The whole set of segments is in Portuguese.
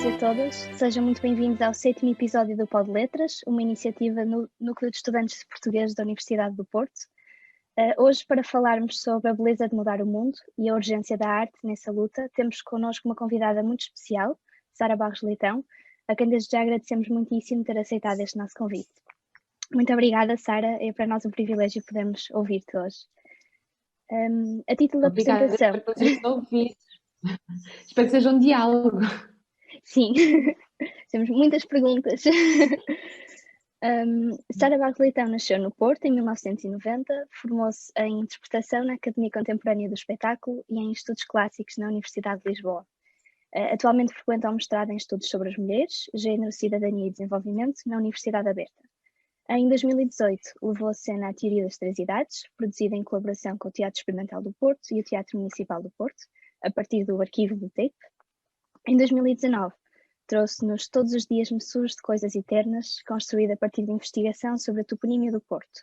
todos e a todas, sejam muito bem-vindos ao 7º episódio do Pod Letras, uma iniciativa no Núcleo de Estudantes de Português da Universidade do Porto. Hoje, para falarmos sobre a beleza de mudar o mundo e a urgência da arte nessa luta, temos connosco uma convidada muito especial, Sara Barros Leitão, a quem desde já agradecemos muitíssimo ter aceitado este nosso convite. Muito obrigada, Sara, é para nós um privilégio podermos ouvir-te hoje. A título de apresentação... Obrigada por vocês ouvir. Espero que seja um diálogo. Sim, temos muitas perguntas. Sara Barros Leitão nasceu no Porto em 1990, formou-se em Interpretação na Academia Contemporânea do Espetáculo e em Estudos Clássicos na Universidade de Lisboa. Atualmente frequenta um mestrado em Estudos sobre as Mulheres, Gênero, Cidadania e Desenvolvimento na Universidade Aberta. Em 2018, levou a cena A Teoria das Três Idades, produzida em colaboração com o Teatro Experimental do Porto e o Teatro Municipal do Porto, a partir do arquivo do TAPE. Em 2019, trouxe-nos Todos os Dias Me Surge de Coisas Eternas, construída a partir de investigação sobre a toponímia do Porto.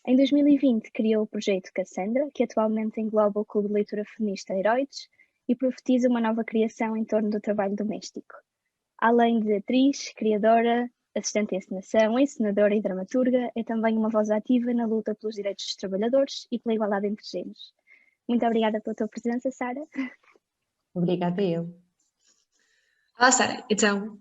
Em 2020, criou o projeto Cassandra, que atualmente engloba o Clube de Leitura Feminista Heroides e profetiza uma nova criação em torno do trabalho doméstico. Além de atriz, criadora, assistente de encenação, encenadora e dramaturga, é também uma voz ativa na luta pelos direitos dos trabalhadores e pela igualdade entre géneros. Muito obrigada pela tua presença, Sara. Obrigada eu. Olá, Sara. Então,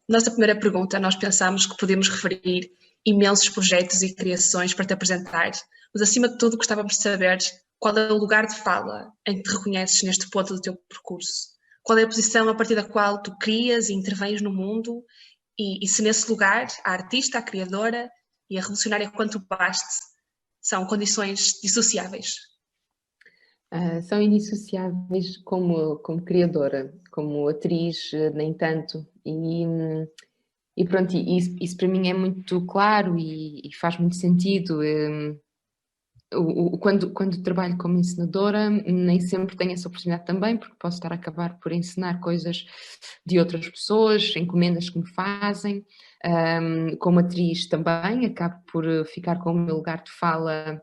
nossa primeira pergunta, nós pensámos que podemos referir imensos projetos e criações para te apresentar, mas acima de tudo gostávamos de saber qual é o lugar de fala em que te reconheces neste ponto do teu percurso. Qual é a posição a partir da qual tu crias e intervens no mundo e se nesse lugar a artista, a criadora e a revolucionária quanto baste são condições dissociáveis. São indissociáveis como criadora, como atriz, nem tanto. E pronto, isso para mim é muito claro e faz muito sentido. Quando trabalho como encenadora, nem sempre tenho essa oportunidade também, porque posso estar a acabar por ensinar coisas de outras pessoas, encomendas que me fazem. Como atriz também, acabo por ficar com o meu lugar de fala.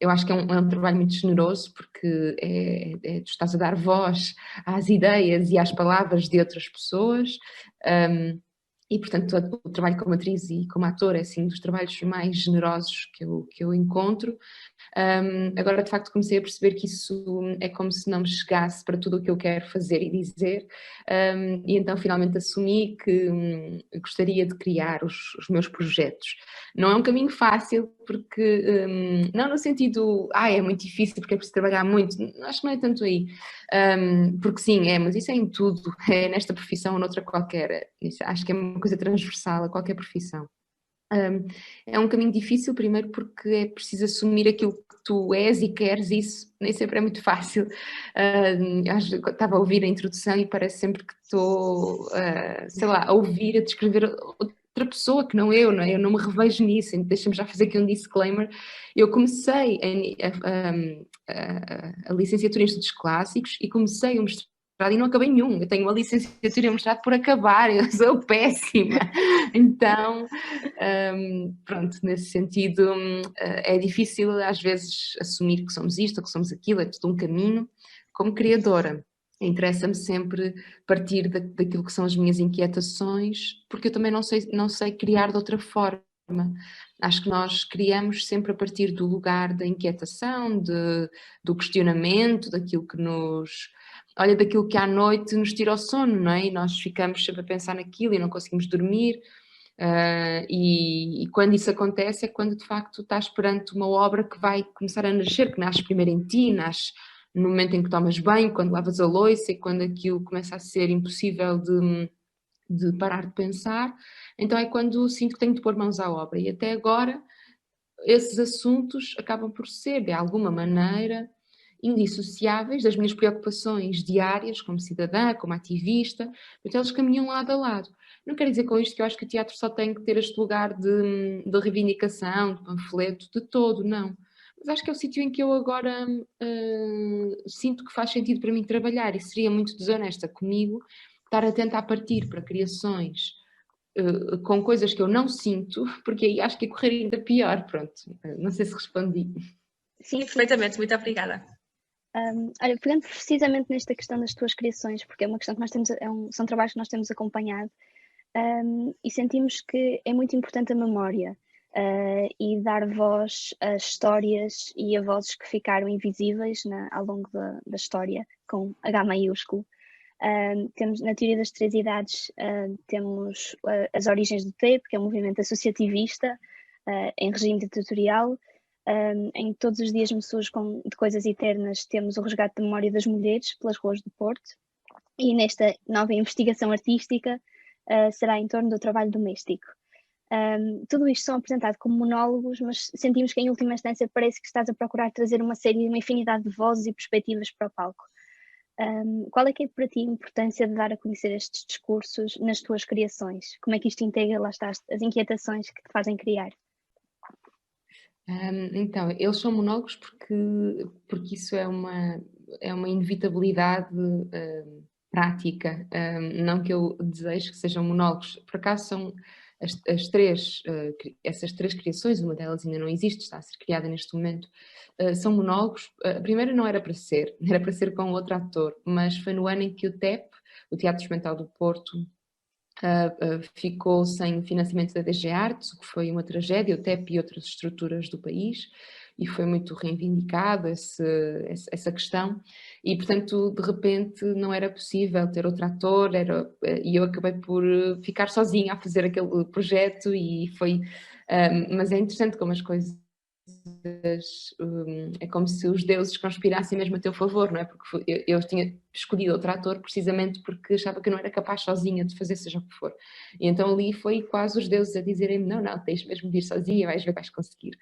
Eu acho que é um trabalho muito generoso, porque tu estás a dar voz às ideias e às palavras de outras pessoas. E, portanto, o trabalho como atriz e como ator é, assim, dos trabalhos mais generosos que eu encontro. Agora, de facto, comecei a perceber que isso é como se não me chegasse para tudo o que eu quero fazer e dizer. E então, finalmente, assumi que gostaria de criar os meus projetos. Não é um caminho fácil, porque... não no sentido... é muito difícil porque é preciso trabalhar muito. Acho que não é tanto aí. Porque sim, mas isso é em tudo. É nesta profissão ou noutra qualquer. Acho que é uma coisa transversal a qualquer profissão. É um caminho difícil, primeiro porque é preciso assumir aquilo que tu és e queres, e isso nem sempre é muito fácil. Estava a ouvir a introdução e parece sempre que estou, a ouvir, a descrever outra pessoa que não eu, não é? Eu não me revejo nisso. Deixa-me já fazer aqui um disclaimer. Eu comecei a licenciatura em Estudos Clássicos e comecei um mestrado e não acabei nenhum. Eu tenho uma licenciatura e um mestrado por acabar, eu sou péssima. Então, pronto, nesse sentido é difícil às vezes assumir que somos isto ou que somos aquilo, é tudo um caminho. Como criadora, interessa-me sempre partir daquilo que são as minhas inquietações, porque eu também não sei criar de outra forma. Acho que nós criamos sempre a partir do lugar da inquietação, do questionamento, daquilo que daquilo que à noite nos tira o sono, não é? E nós ficamos sempre a pensar naquilo e não conseguimos dormir. E quando isso acontece é quando de facto estás perante uma obra que vai começar a nascer, que nasce primeiro em ti, nasce no momento em que tomas banho, quando lavas a louça e quando aquilo começa a ser impossível de parar de pensar. Então é quando sinto que tenho de pôr mãos à obra, e até agora esses assuntos acabam por ser de alguma maneira indissociáveis das minhas preocupações diárias como cidadã, como ativista. Então eles caminham lado a lado. Não quero dizer com isto que eu acho que o teatro só tem que ter este lugar de reivindicação, de panfleto, de todo, não. Mas acho que é o sítio em que eu agora sinto que faz sentido para mim trabalhar, e seria muito desonesta comigo estar a tentar partir para criações com coisas que eu não sinto, porque aí acho que ia correr ainda pior. Pronto, não sei se respondi. Sim, perfeitamente, muito obrigada. Olha, pegando precisamente nesta questão das tuas criações, porque é uma questão que nós temos, são trabalhos que nós temos acompanhado, e sentimos que é muito importante a memória, e dar voz a histórias e a vozes que ficaram invisíveis ao longo da história, com H maiúsculo. Temos, na teoria das três idades, temos as origens do TAPE, que é um movimento associativista, em regime ditatorial. Em Todos os Dias me Surge de Coisas Eternas temos o resgate da memória das mulheres pelas ruas do Porto, e nesta nova investigação artística será em torno do trabalho doméstico. Tudo isto são apresentados como monólogos, mas sentimos que em última instância parece que estás a procurar trazer uma infinidade de vozes e perspectivas para o palco. Qual é que é para ti a importância de dar a conhecer estes discursos nas tuas criações? Como é que isto integra, lá está, as inquietações que te fazem criar? Então, eles são monólogos porque isso é uma inevitabilidade prática, não que eu deseje que sejam monólogos. Por acaso são essas três criações, uma delas ainda não existe, está a ser criada neste momento, são monólogos. A primeira não era para ser, era para ser com outro ator, mas foi no ano em que o TEP, o Teatro Experimental do Porto, ficou sem financiamento da DG Artes, o que foi uma tragédia, o TEP e outras estruturas do país, e foi muito reivindicado essa questão, e portanto de repente não era possível ter outro ator, e eu acabei por ficar sozinha a fazer aquele projeto, e foi, mas é interessante como as coisas, é como se os deuses conspirassem mesmo a teu favor, não é? Porque eu tinha escolhido outro ator precisamente porque achava que eu não era capaz sozinha de fazer seja o que for. E então ali foi quase os deuses a dizerem-me, não, tens mesmo de ir sozinha, vais ver que vais conseguir.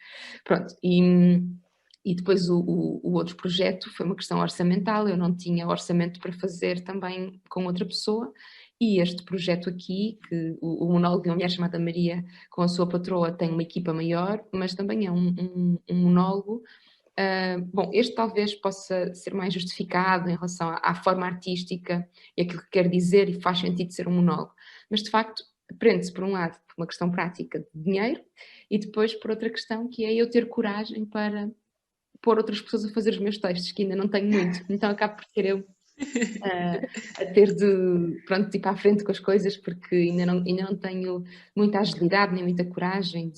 Pronto, e depois o outro projeto foi uma questão orçamental, eu não tinha orçamento para fazer também com outra pessoa, e este projeto aqui, que o monólogo de uma mulher chamada Maria com a sua patroa tem uma equipa maior, mas também é um monólogo. Bom, este talvez possa ser mais justificado em relação à forma artística e aquilo que quer dizer, e faz sentido ser um monólogo, mas de facto prende-se por um lado por uma questão prática de dinheiro, e depois por outra questão que é eu ter coragem para pôr outras pessoas a fazer os meus textos, que ainda não tenho muito, então acabo por ser eu a ter de, pronto, ir para a frente com as coisas, porque ainda não tenho muita agilidade nem muita coragem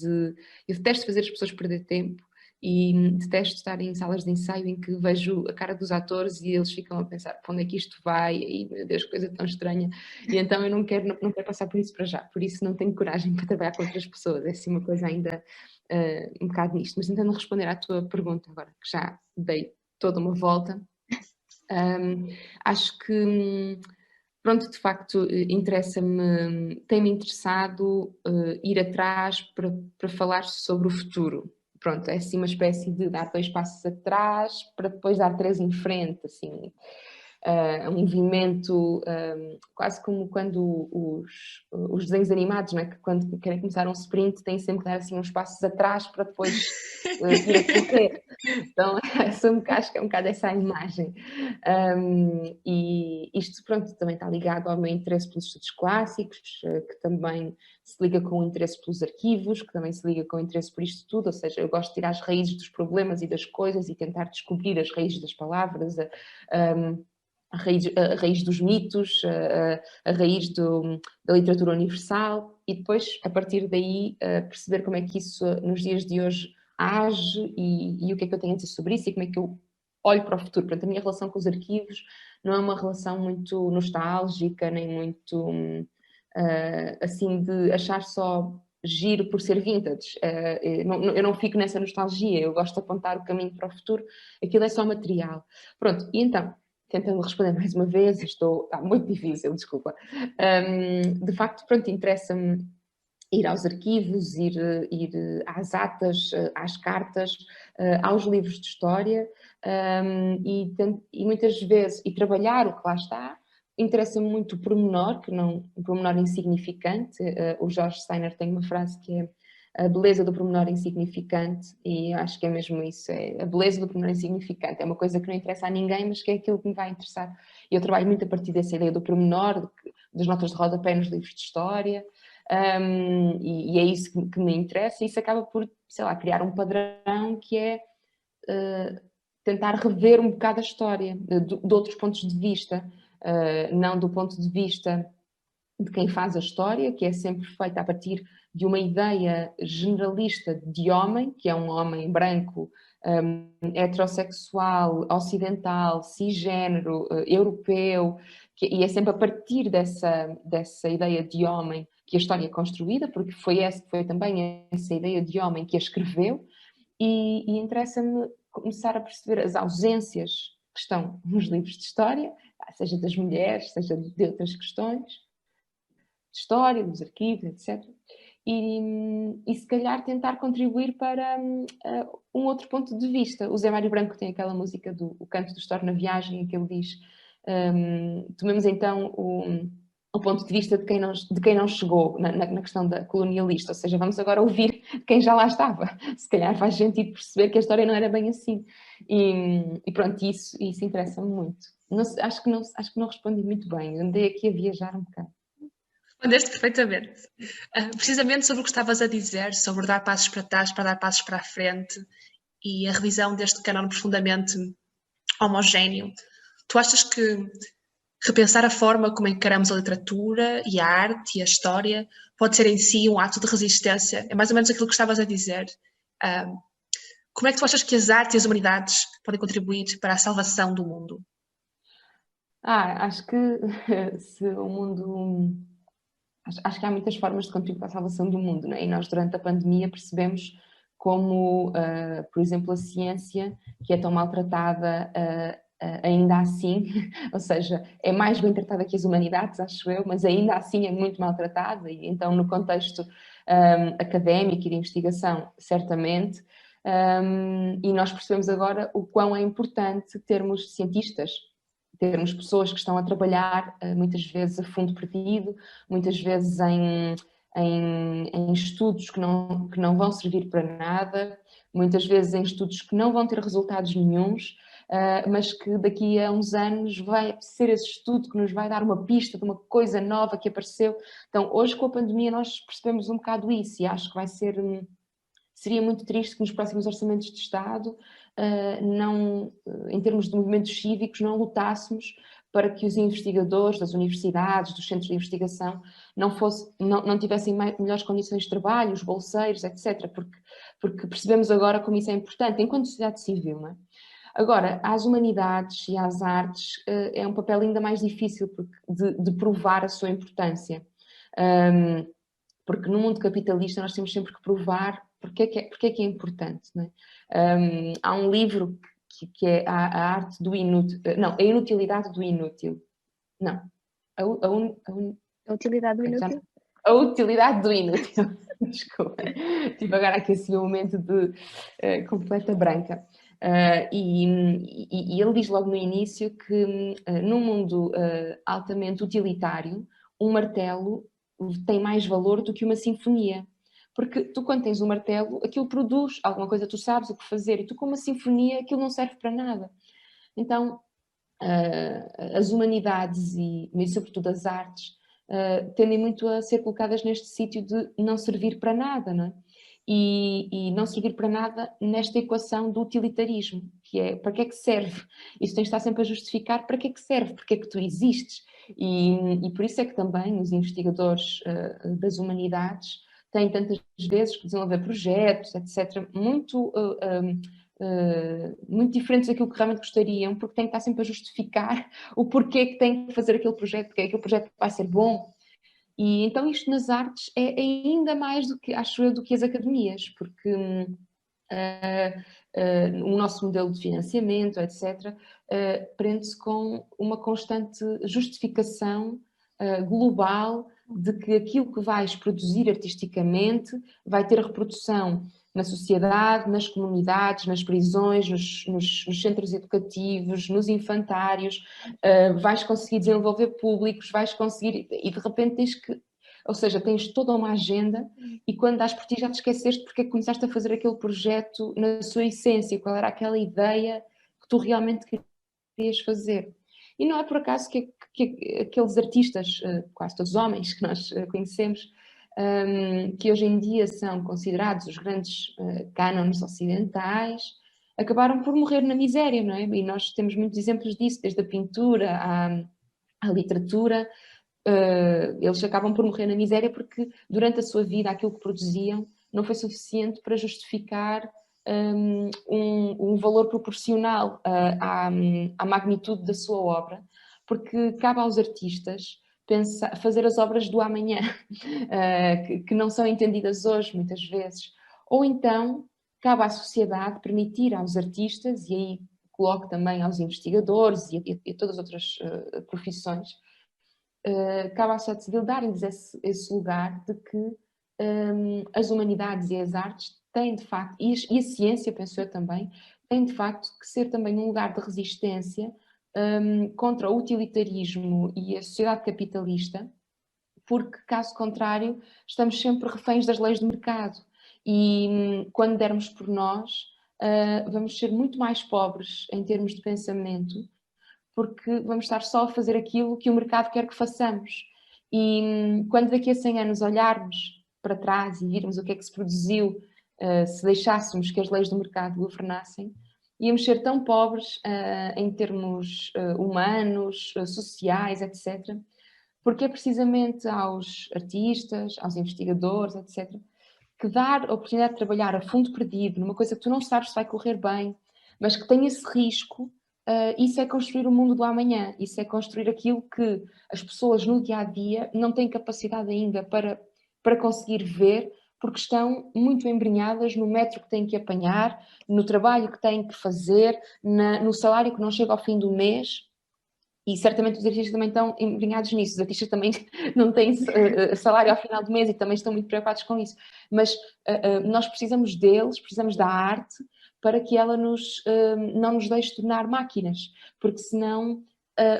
eu detesto fazer as pessoas perder tempo, e detesto estar em salas de ensaio em que vejo a cara dos atores e eles ficam a pensar para onde é que isto vai, e meu Deus, coisa tão estranha, e então eu não quero passar por isso para já, por isso não tenho coragem para trabalhar com outras pessoas, é assim uma coisa ainda um bocado nisto. Mas tentando responder à tua pergunta agora, que já dei toda uma volta, acho que, pronto, de facto, tem-me interessado ir atrás para falar sobre o futuro. Pronto, é assim uma espécie de dar 2 passos atrás para depois dar 3 em frente, assim. Um movimento quase como quando os desenhos animados, não é? Que quando querem começar um sprint têm sempre que dar assim uns passos atrás para depois ir a correr. Então acho que é um bocado essa a imagem. E isto, pronto, também está ligado ao meu interesse pelos estudos clássicos, que também se liga com o interesse pelos arquivos, que também se liga com o interesse por isto tudo, ou seja, eu gosto de tirar as raízes dos problemas e das coisas e tentar descobrir as raízes das palavras, a raiz dos mitos, a raiz da literatura universal, e depois, a partir daí, perceber como é que isso nos dias de hoje age e o que é que eu tenho a dizer sobre isso e como é que eu olho para o futuro. Portanto, a minha relação com os arquivos não é uma relação muito nostálgica, nem muito assim de achar só giro por ser vintage. Eu não fico nessa nostalgia, eu gosto de apontar o caminho para o futuro, aquilo é só material. Pronto, e então, tentando responder mais uma vez, está muito difícil, desculpa. De facto, pronto, interessa-me ir aos arquivos, ir às atas, às cartas, aos livros de história, e muitas vezes, e trabalhar o que lá está. Interessa-me muito o pormenor, um pormenor insignificante. O Jorge Steiner tem uma frase que é a beleza do pormenor insignificante, e acho que é mesmo isso, é a beleza do pormenor insignificante, é uma coisa que não interessa a ninguém, mas que é aquilo que me vai interessar. E eu trabalho muito a partir dessa ideia do pormenor, das notas de rodapé nos livros de história, e é isso que me interessa, e isso acaba por, sei lá, criar um padrão que é tentar rever um bocado a história, de outros pontos de vista, não do ponto de vista de quem faz a história, que é sempre feita a partir de uma ideia generalista de homem, que é um homem branco, heterossexual, ocidental, cisgênero, europeu, e é sempre a partir dessa ideia de homem que a história é construída, porque foi também essa ideia de homem que a escreveu, e interessa-me começar a perceber as ausências que estão nos livros de história, seja das mulheres, seja de outras questões, de história, dos arquivos, etc. E se calhar tentar contribuir para um outro ponto de vista. O Zé Mário Branco tem aquela música do O Canto do Estor na Viagem, em que ele diz, tomemos então o ponto de vista de quem não chegou na questão da colonialista, ou seja, vamos agora ouvir quem já lá estava. Se calhar faz sentido perceber que a história não era bem assim. E pronto, isso interessa-me muito. Acho que não respondi muito bem, andei aqui a viajar um bocado. Respondeste perfeitamente. Precisamente sobre o que estavas a dizer, sobre dar passos para trás para dar passos para a frente e a revisão deste cânon profundamente homogéneo. Tu achas que repensar a forma como encaramos a literatura e a arte e a história pode ser em si um ato de resistência? É mais ou menos aquilo que estavas a dizer. Como é que tu achas que as artes e as humanidades podem contribuir para a salvação do mundo? Acho que se o mundo... Acho que há muitas formas de contribuir para a salvação do mundo, não é? E nós durante a pandemia percebemos como, por exemplo, a ciência, que é tão maltratada ainda assim, ou seja, é mais bem tratada que as humanidades, acho eu, mas ainda assim é muito maltratada, e então no contexto académico e de investigação, certamente, e nós percebemos agora o quão é importante termos cientistas, termos pessoas que estão a trabalhar muitas vezes a fundo perdido, muitas vezes em estudos que não vão servir para nada, muitas vezes em estudos que não vão ter resultados nenhuns, mas que daqui a uns anos vai ser esse estudo que nos vai dar uma pista de uma coisa nova que apareceu. Então, hoje com a pandemia nós percebemos um bocado isso, e acho que seria muito triste que nos próximos orçamentos de Estado, em termos de movimentos cívicos, não lutássemos para que os investigadores das universidades, dos centros de investigação, não tivessem melhores condições de trabalho, os bolseiros, etc. Porque percebemos agora como isso é importante, enquanto sociedade civil, não é? Agora, às humanidades e às artes é um papel ainda mais difícil de provar a sua importância. Porque no mundo capitalista nós temos sempre que provar porque é que é importante. Não é? Há um livro que é a arte do inútil, não, a inutilidade do inútil. Não, A utilidade do inútil? A utilidade do inútil. Desculpa, tive agora aqui assim um momento de completa branca. E ele diz logo no início que num mundo altamente utilitário, um martelo tem mais valor do que uma sinfonia. Porque tu, quando tens um martelo, aquilo produz alguma coisa, tu sabes o que fazer, e tu, com uma sinfonia, aquilo não serve para nada. Então, as humanidades e sobretudo as artes tendem muito a ser colocadas neste sítio de não servir para nada, não é? E não servir para nada nesta equação do utilitarismo, que é para que é que serve? Isso tem de estar sempre a justificar para que é que serve, porque é que tu existes. E por isso é que também os investigadores das humanidades têm tantas vezes que desenvolver projetos, etc., muito diferentes daquilo que realmente gostariam, porque têm que estar sempre a justificar o porquê que têm que fazer aquele projeto, porque aquele projeto vai ser bom. E então isto nas artes é ainda mais do que, acho eu, do que as academias, porque o nosso modelo de financiamento, etc., prende-se com uma constante justificação global de que aquilo que vais produzir artisticamente vai ter reprodução na sociedade, nas comunidades, nas prisões, nos centros educativos, nos infantários, vais conseguir desenvolver públicos, vais conseguir, e de repente tens toda uma agenda, e quando dás por ti já te esqueceste porque é que começaste a fazer aquele projeto na sua essência, qual era aquela ideia que tu realmente querias fazer. E não é por acaso que aqueles artistas, quase todos homens que nós conhecemos, que hoje em dia são considerados os grandes cânones ocidentais, acabaram por morrer na miséria, não é? E nós temos muitos exemplos disso, desde a pintura à literatura. Eles acabam por morrer na miséria porque durante a sua vida aquilo que produziam não foi suficiente para justificar um valor proporcional à magnitude da sua obra, porque cabe aos artistas fazer as obras do amanhã, que não são entendidas hoje muitas vezes, ou então cabe à sociedade permitir aos artistas, e aí coloco também aos investigadores e a todas as outras profissões, cabe à sociedade civil darem-lhes esse lugar de que as humanidades e as artes têm de facto, e a ciência, penso eu também, têm de facto que ser também um lugar de resistência contra o utilitarismo e a sociedade capitalista, porque caso contrário estamos sempre reféns das leis do mercado e quando dermos por nós vamos ser muito mais pobres em termos de pensamento, porque vamos estar só a fazer aquilo que o mercado quer que façamos. E quando daqui a 100 anos olharmos para trás e virmos o que é que se produziu, se deixássemos que as leis do mercado governassem, íamos ser tão pobres em termos humanos, sociais, etc., porque é precisamente aos artistas, aos investigadores, etc., que dar a oportunidade de trabalhar a fundo perdido numa coisa que tu não sabes se vai correr bem, mas que tem esse risco. Isso é construir o mundo do amanhã, isso é construir aquilo que as pessoas no dia-a-dia não têm capacidade ainda para conseguir ver, porque estão muito embrenhadas no metro que têm que apanhar, no trabalho que têm que fazer, no salário que não chega ao fim do mês, e certamente os artistas também estão embrenhados nisso, os artistas também não têm salário ao final do mês e também estão muito preocupados com isso, mas nós precisamos deles, precisamos da arte, para que ela não nos deixe tornar máquinas, porque senão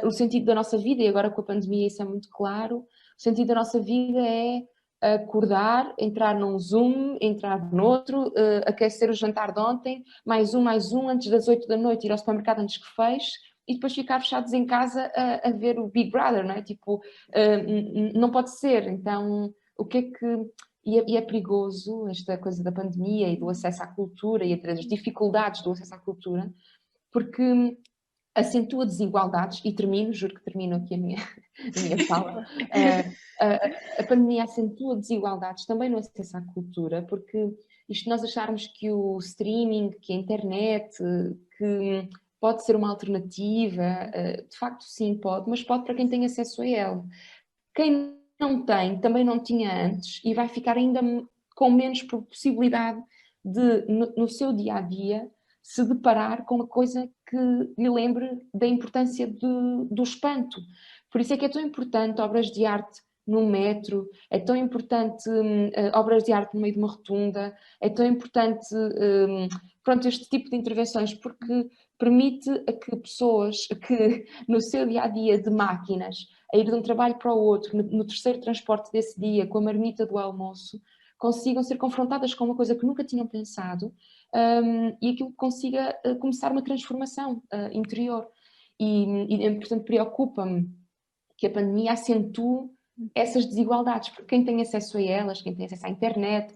o sentido da nossa vida, e agora com a pandemia isso é muito claro, o sentido da nossa vida é acordar, entrar num Zoom, entrar noutro, aquecer o jantar de ontem, mais um, antes das 8 da noite, ir ao supermercado antes que feche, e depois ficar fechados em casa a ver o Big Brother, não é? Tipo, não pode ser. Então, o que é que... E é perigoso esta coisa da pandemia e do acesso à cultura e das dificuldades do acesso à cultura, porque acentua desigualdades, e termino, juro que termino aqui a minha fala, a pandemia acentua desigualdades também no acesso à cultura, porque isto nós acharmos que o streaming, que a internet, que pode ser uma alternativa, de facto sim pode, mas pode para quem tem acesso a ela. Quem não tem, também não tinha antes e vai ficar ainda com menos possibilidade de, no seu dia-a-dia, se deparar com uma coisa que lhe lembre da importância do espanto. Por isso é que é tão importante obras de arte no metro, é tão importante obras de arte no meio de uma rotunda, é tão importante pronto, este tipo de intervenções, porque permite a que pessoas que no seu dia-a-dia de máquinas, a ir de um trabalho para o outro, no terceiro transporte desse dia, com a marmita do almoço, consigam ser confrontadas com uma coisa que nunca tinham pensado e aquilo consiga começar uma transformação interior. E portanto, preocupa-me que a pandemia acentue essas desigualdades, porque quem tem acesso a elas, quem tem acesso à internet,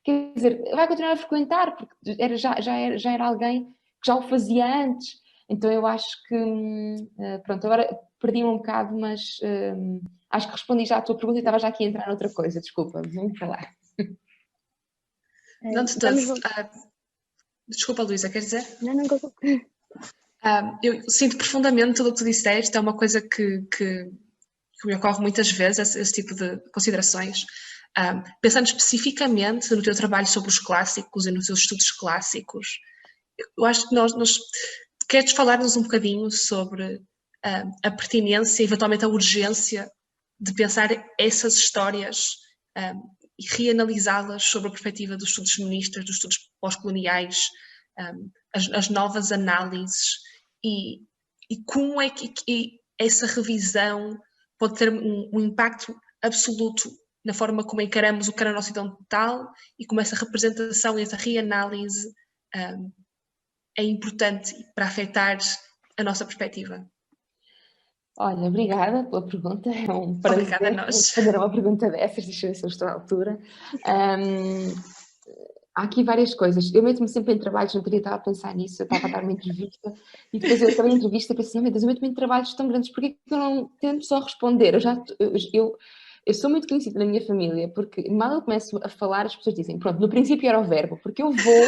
quer dizer, vai continuar a frequentar, porque já era alguém que já o fazia antes. Então eu acho que, pronto, agora perdi-me um bocado, mas acho que respondi já à tua pergunta e estava já aqui a entrar noutra coisa, desculpa, vamos falar. Não de todos. Desculpa, Luísa, queres dizer? Não. Eu sinto profundamente tudo o que tu disseste, é uma coisa que me ocorre muitas vezes, esse tipo de considerações. Pensando especificamente no teu trabalho sobre os clássicos e nos teus estudos clássicos, eu acho que queres falar-nos um bocadinho sobre a pertinência e eventualmente a urgência de pensar essas histórias e reanalisá-las sob a perspectiva dos estudos feministas, dos estudos pós-coloniais, as novas análises e como é que essa revisão pode ter um impacto absoluto na forma como encaramos o canon ocidental e como essa representação e essa reanálise é importante para afetar a nossa perspectiva. Olha, obrigada pela pergunta, é um Obrigada a prazer nós. fazer uma pergunta dessas, deixa eu ver se eu estou à altura. Há aqui várias coisas, eu meto-me sempre em trabalhos, não teria estado a pensar nisso, eu estava a dar uma entrevista e depois eu acabei a entrevista e pensei, meu Deus, eu meto-me em trabalhos tão grandes, porquê que eu não tento só responder? Eu sou muito conhecida na minha família, porque mal eu começo a falar, as pessoas dizem, pronto, no princípio era o verbo, porque eu vou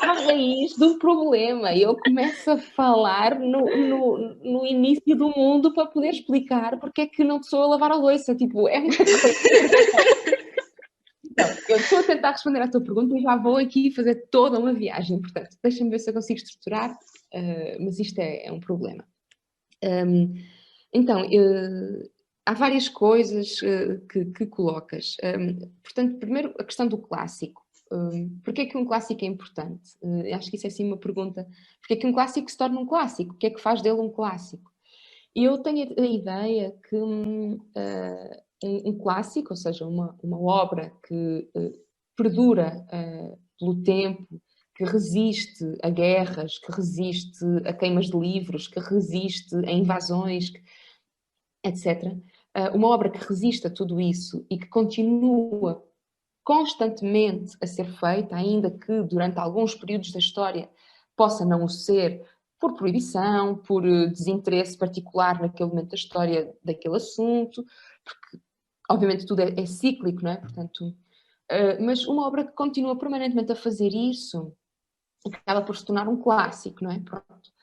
à raiz do problema. Eu começo a falar no início do mundo para poder explicar porque é que não sou a lavar a louça. Tipo, é uma coisa. Então, eu estou a tentar responder à tua pergunta e já vou aqui fazer toda uma viagem. Portanto, deixa-me ver se eu consigo estruturar, mas isto é um problema. Então, há várias coisas que colocas. Portanto, primeiro, a questão do clássico. Porquê é que um clássico é importante? Acho que isso é sim uma pergunta. Porquê é que um clássico se torna um clássico? O que é que faz dele um clássico? E eu tenho a ideia que um clássico, ou seja, uma obra que perdura pelo tempo, que resiste a guerras, que resiste a queimas de livros, que resiste a invasões, etc. Uma obra que resiste a tudo isso e que continua constantemente a ser feita, ainda que durante alguns períodos da história possa não o ser, por proibição, por desinteresse particular naquele momento da história daquele assunto, porque obviamente tudo é cíclico, não é? Portanto, mas uma obra que continua permanentemente a fazer isso acaba por se tornar um clássico, não é? Pronto.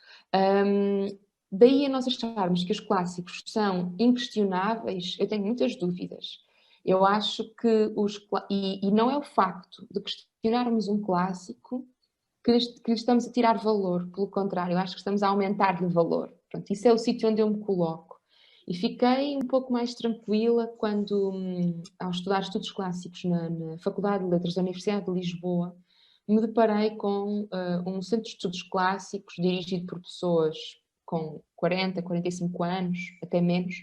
Daí a nós acharmos que os clássicos são inquestionáveis, eu tenho muitas dúvidas. Eu acho que e não é o facto de questionarmos um clássico que lhe estamos a tirar valor, pelo contrário, eu acho que estamos a aumentar-lhe valor. Pronto, isso é o sítio onde eu me coloco. E fiquei um pouco mais tranquila quando, ao estudar estudos clássicos na Faculdade de Letras da Universidade de Lisboa, me deparei com um centro de estudos clássicos dirigido por pessoas com 40, 45 anos, até menos,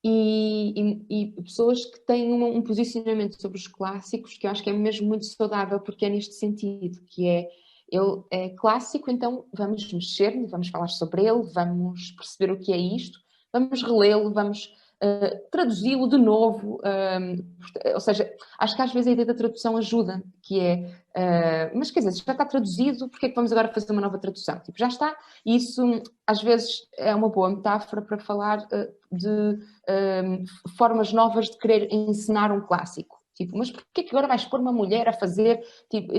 e pessoas que têm um posicionamento sobre os clássicos que eu acho que é mesmo muito saudável, porque é neste sentido, que é, ele é clássico, então vamos mexer, vamos falar sobre ele, vamos perceber o que é isto, vamos relê-lo, vamos traduzi-lo de novo, ou seja, acho que às vezes a ideia da tradução ajuda, que é, mas quer dizer, já está traduzido, porque é que vamos agora fazer uma nova tradução? Tipo, já está, e isso às vezes é uma boa metáfora para falar de formas novas de querer ensinar um clássico. Tipo, mas porquê que agora vais pôr uma mulher a fazer? Tipo,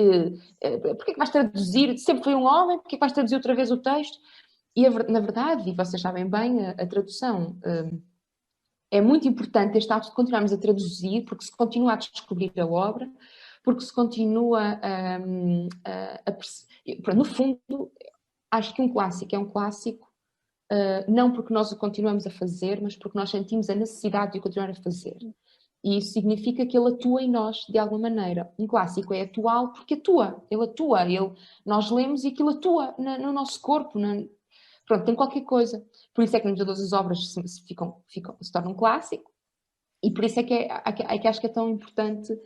porquê que vais traduzir? Sempre foi um homem, porquê que vais traduzir outra vez o texto? E na verdade, e vocês sabem bem, a tradução é muito importante este ato de continuarmos a traduzir, porque se continua a descobrir a obra, porque se continua no fundo, acho que um clássico é um clássico não porque nós o continuamos a fazer, mas porque nós sentimos a necessidade de o continuar a fazer. E isso significa que ele atua em nós de alguma maneira. Um clássico é atual porque atua, nós lemos e aquilo atua no nosso corpo, pronto, tem qualquer coisa. Por isso é que nem todas as obras se tornam um clássico, e por isso é que acho que é tão importante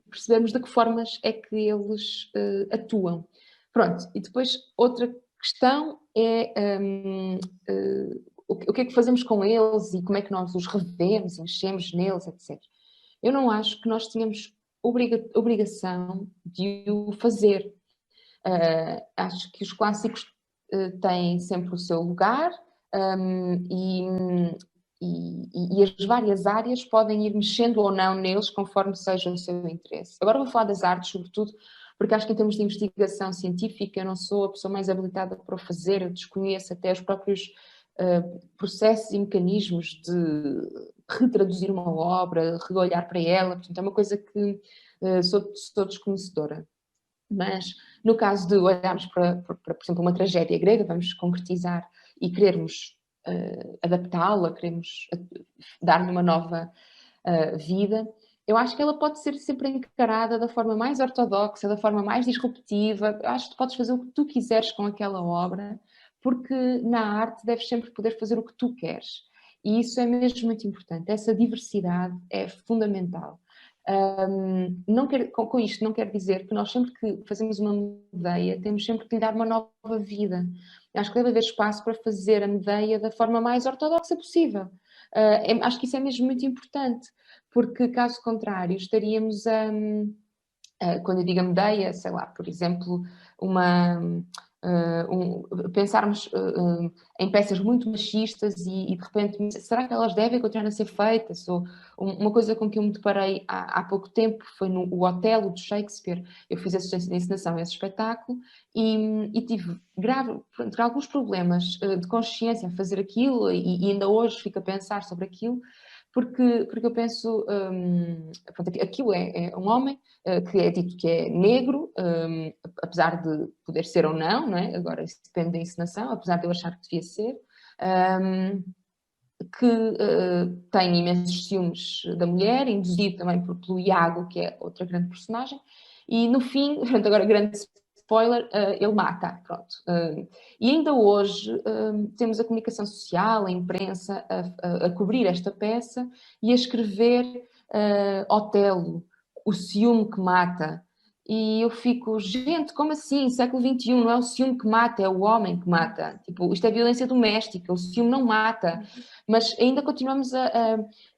percebermos de que formas é que eles atuam. Pronto, e depois outra questão é o que é que fazemos com eles e como é que nós os revemos e mexemos neles, etc. Eu não acho que nós tenhamos obrigação de o fazer. Acho que os clássicos têm sempre o seu lugar e as várias áreas podem ir mexendo ou não neles conforme seja o seu interesse. Agora vou falar das artes, sobretudo, porque acho que em termos de investigação científica eu não sou a pessoa mais habilitada para o fazer, eu desconheço até os próprios processos e mecanismos de retraduzir uma obra, reolhar para ela, portanto é uma coisa que sou desconhecedora. Mas no caso de olharmos para, por exemplo, uma tragédia grega, vamos concretizar e querermos adaptá-la, queremos dar-lhe uma nova vida, eu acho que ela pode ser sempre encarada da forma mais ortodoxa, da forma mais disruptiva. Eu acho que tu podes fazer o que tu quiseres com aquela obra, porque na arte deves sempre poder fazer o que tu queres. E isso é mesmo muito importante. Essa diversidade é fundamental. Com isto não quero dizer que nós sempre que fazemos uma mudeia temos sempre que lhe dar uma nova vida. Acho que deve haver espaço para fazer a Medeia da forma mais ortodoxa possível. Acho que isso é mesmo muito importante, porque caso contrário estaríamos quando eu digo a Medeia, sei lá, por exemplo, pensarmos em peças muito machistas e de repente, será que elas devem continuar a ser feitas? Ou uma coisa com que eu me deparei há pouco tempo foi no Otelo de Shakespeare. Eu fiz assistência de encenação a esse espetáculo e tive alguns problemas de consciência a fazer aquilo e ainda hoje fico a pensar sobre aquilo, porque eu penso, pronto, aquilo é um homem que é dito que é negro, apesar de poder ser ou não, não é? Agora isso depende da encenação, apesar de eu achar que devia ser, que tem imensos ciúmes da mulher, induzido também pelo Iago, que é outra grande personagem, e no fim, pronto, agora grande spoiler, ele mata, pronto. E ainda hoje temos a comunicação social, a imprensa a cobrir esta peça e a escrever Otelo, o ciúme que mata. E eu fico, gente, como assim? Século XXI, não é o ciúme que mata, é o homem que mata. Tipo, isto é violência doméstica, o ciúme não mata. Mas ainda continuamos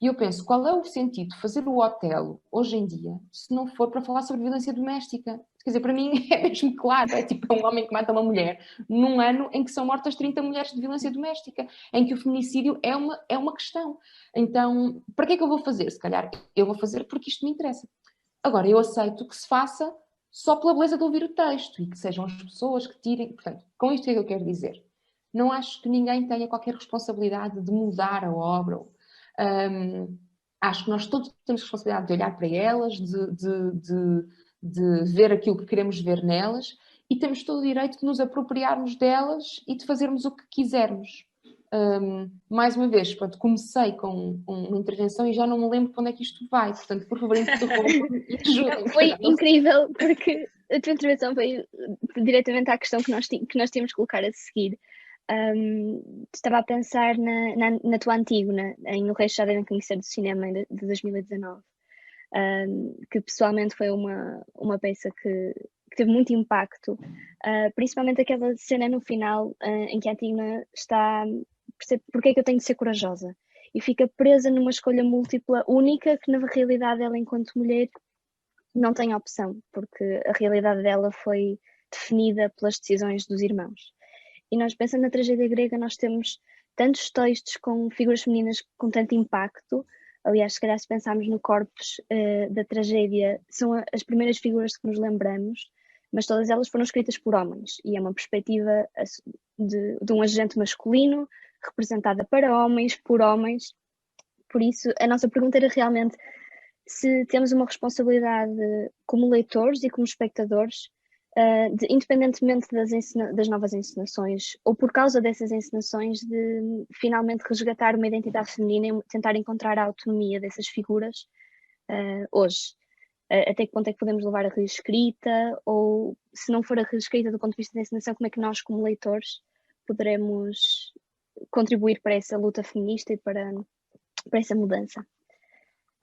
E eu penso, qual é o sentido de fazer o Otelo hoje em dia, se não for para falar sobre violência doméstica? Quer dizer, para mim é mesmo claro, é tipo um homem que mata uma mulher num ano em que são mortas 30 mulheres de violência doméstica, em que o feminicídio é uma questão. Então, para que é que eu vou fazer? Se calhar eu vou fazer porque isto me interessa. Agora, eu aceito que se faça só pela beleza de ouvir o texto e que sejam as pessoas que tirem... Portanto, com isto é que eu quero dizer. Não acho que ninguém tenha qualquer responsabilidade de mudar a obra. Acho que nós todos temos responsabilidade de olhar para elas, de ver aquilo que queremos ver nelas e temos todo o direito de nos apropriarmos delas e de fazermos o que quisermos. Mais uma vez, pronto, comecei com uma intervenção e já não me lembro para onde é que isto vai, portanto, por favor, interrompam-me. Foi incrível, porque a tua intervenção foi diretamente à questão que nós tínhamos que colocar a seguir. Estava a pensar na tua Antígona, em O Rei já devem conhecer do cinema de 2019, que pessoalmente foi uma peça que teve muito impacto, principalmente aquela cena no final em que a Antígona percebe porque é que eu tenho de ser corajosa e fica presa numa escolha múltipla única que na realidade ela enquanto mulher não tem opção, porque a realidade dela foi definida pelas decisões dos irmãos. E nós pensando na tragédia grega, nós temos tantos textos com figuras femininas com tanto impacto. Aliás, se calhar se pensarmos no corpus da tragédia, são as primeiras figuras que nos lembramos, mas todas elas foram escritas por homens. E é uma perspectiva de um agente masculino, representada para homens, por homens. Por isso, a nossa pergunta era realmente se temos uma responsabilidade como leitores e como espectadores, independentemente das novas encenações, ou por causa dessas encenações, de finalmente resgatar uma identidade feminina e tentar encontrar a autonomia dessas figuras hoje. Até que ponto é que podemos levar a reescrita, ou se não for a reescrita do ponto de vista da encenação, como é que nós, como leitores, poderemos contribuir para essa luta feminista e para essa mudança?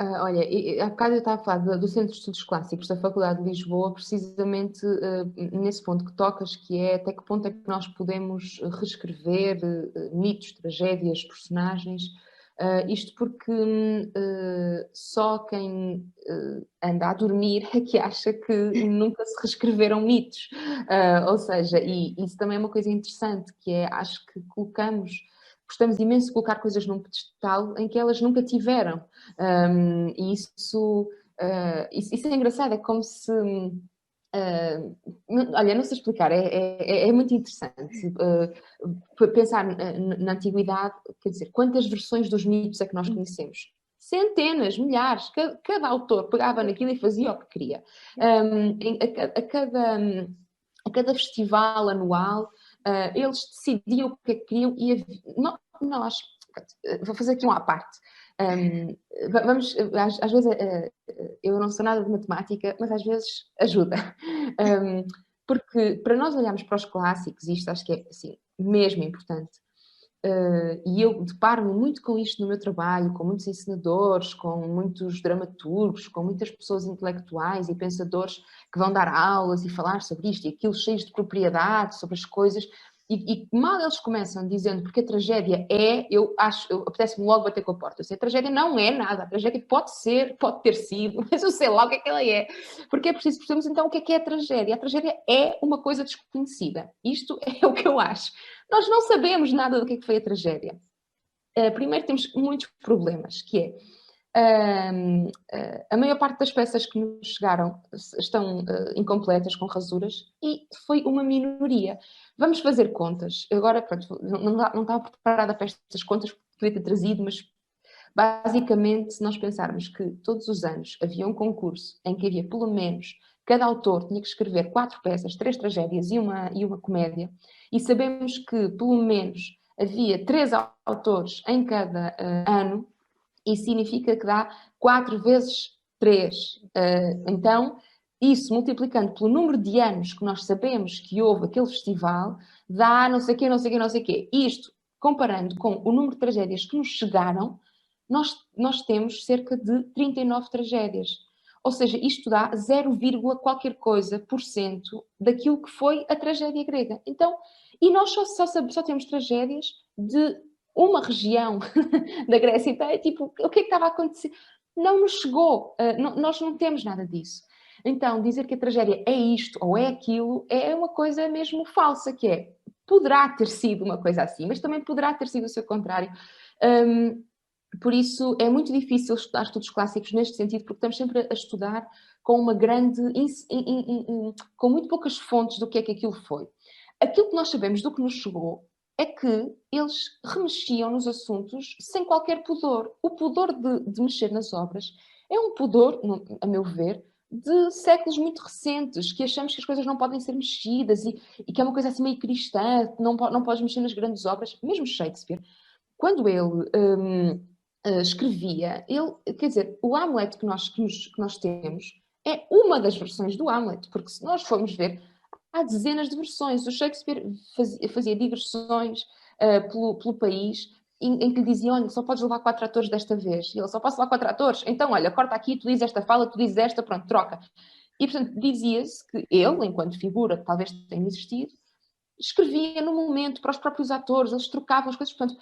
Olha, há bocado eu estava a falar do Centro de Estudos Clássicos da Faculdade de Lisboa, precisamente nesse ponto que tocas, que é até que ponto é que nós podemos reescrever mitos, tragédias, personagens, isto porque só quem anda a dormir é que acha que nunca se reescreveram mitos, ou seja, e isso também é uma coisa interessante, que é, acho que gostamos imenso de colocar coisas num pedestal em que elas nunca tiveram. E isso é engraçado, é como se... olha, não sei explicar, é muito interessante pensar na antiguidade, quer dizer, quantas versões dos mitos é que nós conhecemos? Centenas, milhares, cada autor pegava naquilo e fazia o que queria. A cada festival anual, eles decidiam o que é que queriam e nós, vou fazer aqui uma à parte. Às vezes eu não sou nada de matemática, mas às vezes ajuda. Porque para nós olharmos para os clássicos, isto acho que é assim, mesmo importante, e eu deparo-me muito com isto no meu trabalho, com muitos encenadores, com muitos dramaturgos, com muitas pessoas intelectuais e pensadores que vão dar aulas e falar sobre isto e aquilo, cheios de propriedade sobre as coisas, E mal eles começam dizendo porque a tragédia é, apetece-me logo bater com a porta. A tragédia não é nada, a tragédia pode ser, pode ter sido, mas eu sei lá o que é que ela é. Porque é preciso percebermos então o que é a tragédia. A tragédia é uma coisa desconhecida. Isto é o que eu acho. Nós não sabemos nada do que foi a tragédia. Primeiro temos muitos problemas, que é a maior parte das peças que nos chegaram estão incompletas, com rasuras, e foi uma minoria. Vamos fazer contas. Agora, pronto, não estava preparada para estas contas, podia ter trazido, mas basicamente, se nós pensarmos que todos os anos havia um concurso em que havia pelo menos, cada autor tinha que escrever 4 peças, 3 tragédias e uma comédia, e sabemos que pelo menos havia 3 autores em cada ano, isso significa que dá 4 vezes 3. Então, isso multiplicando pelo número de anos que nós sabemos que houve aquele festival, dá não sei o quê, não sei o quê, não sei o quê. Isto, comparando com o número de tragédias que nos chegaram, nós temos cerca de 39 tragédias. Ou seja, isto dá 0, qualquer coisa por cento daquilo que foi a tragédia grega. Então, e nós só temos tragédias de uma região da Grécia. Então é tipo, o que é que estava a acontecer? Não nos chegou, nós não temos nada disso. Então, dizer que a tragédia é isto ou é aquilo é uma coisa mesmo falsa, que é, poderá ter sido uma coisa assim, mas também poderá ter sido o seu contrário. Por isso é muito difícil estudar estudos clássicos neste sentido, porque estamos sempre a estudar com uma grande, com muito poucas fontes do que é que aquilo foi. Aquilo que nós sabemos do que nos chegou é que eles remexiam nos assuntos sem qualquer pudor. O pudor de mexer nas obras é um pudor, a meu ver, de séculos muito recentes, que achamos que as coisas não podem ser mexidas e que é uma coisa assim meio cristã, não podes mexer nas grandes obras. Mesmo Shakespeare, quando ele escrevia, quer dizer, o Hamlet que nós temos é uma das versões do Hamlet, porque se nós formos ver, há dezenas de versões. O Shakespeare fazia digressões pelo país em que lhe diziam, olha, só podes levar 4 atores desta vez. E ele, só posso levar 4 atores? Então, olha, corta aqui, tu dizes esta fala, tu dizes esta, pronto, troca. E, portanto, dizia-se que ele, enquanto figura que talvez tenha existido, escrevia no momento para os próprios atores, eles trocavam as coisas. Portanto,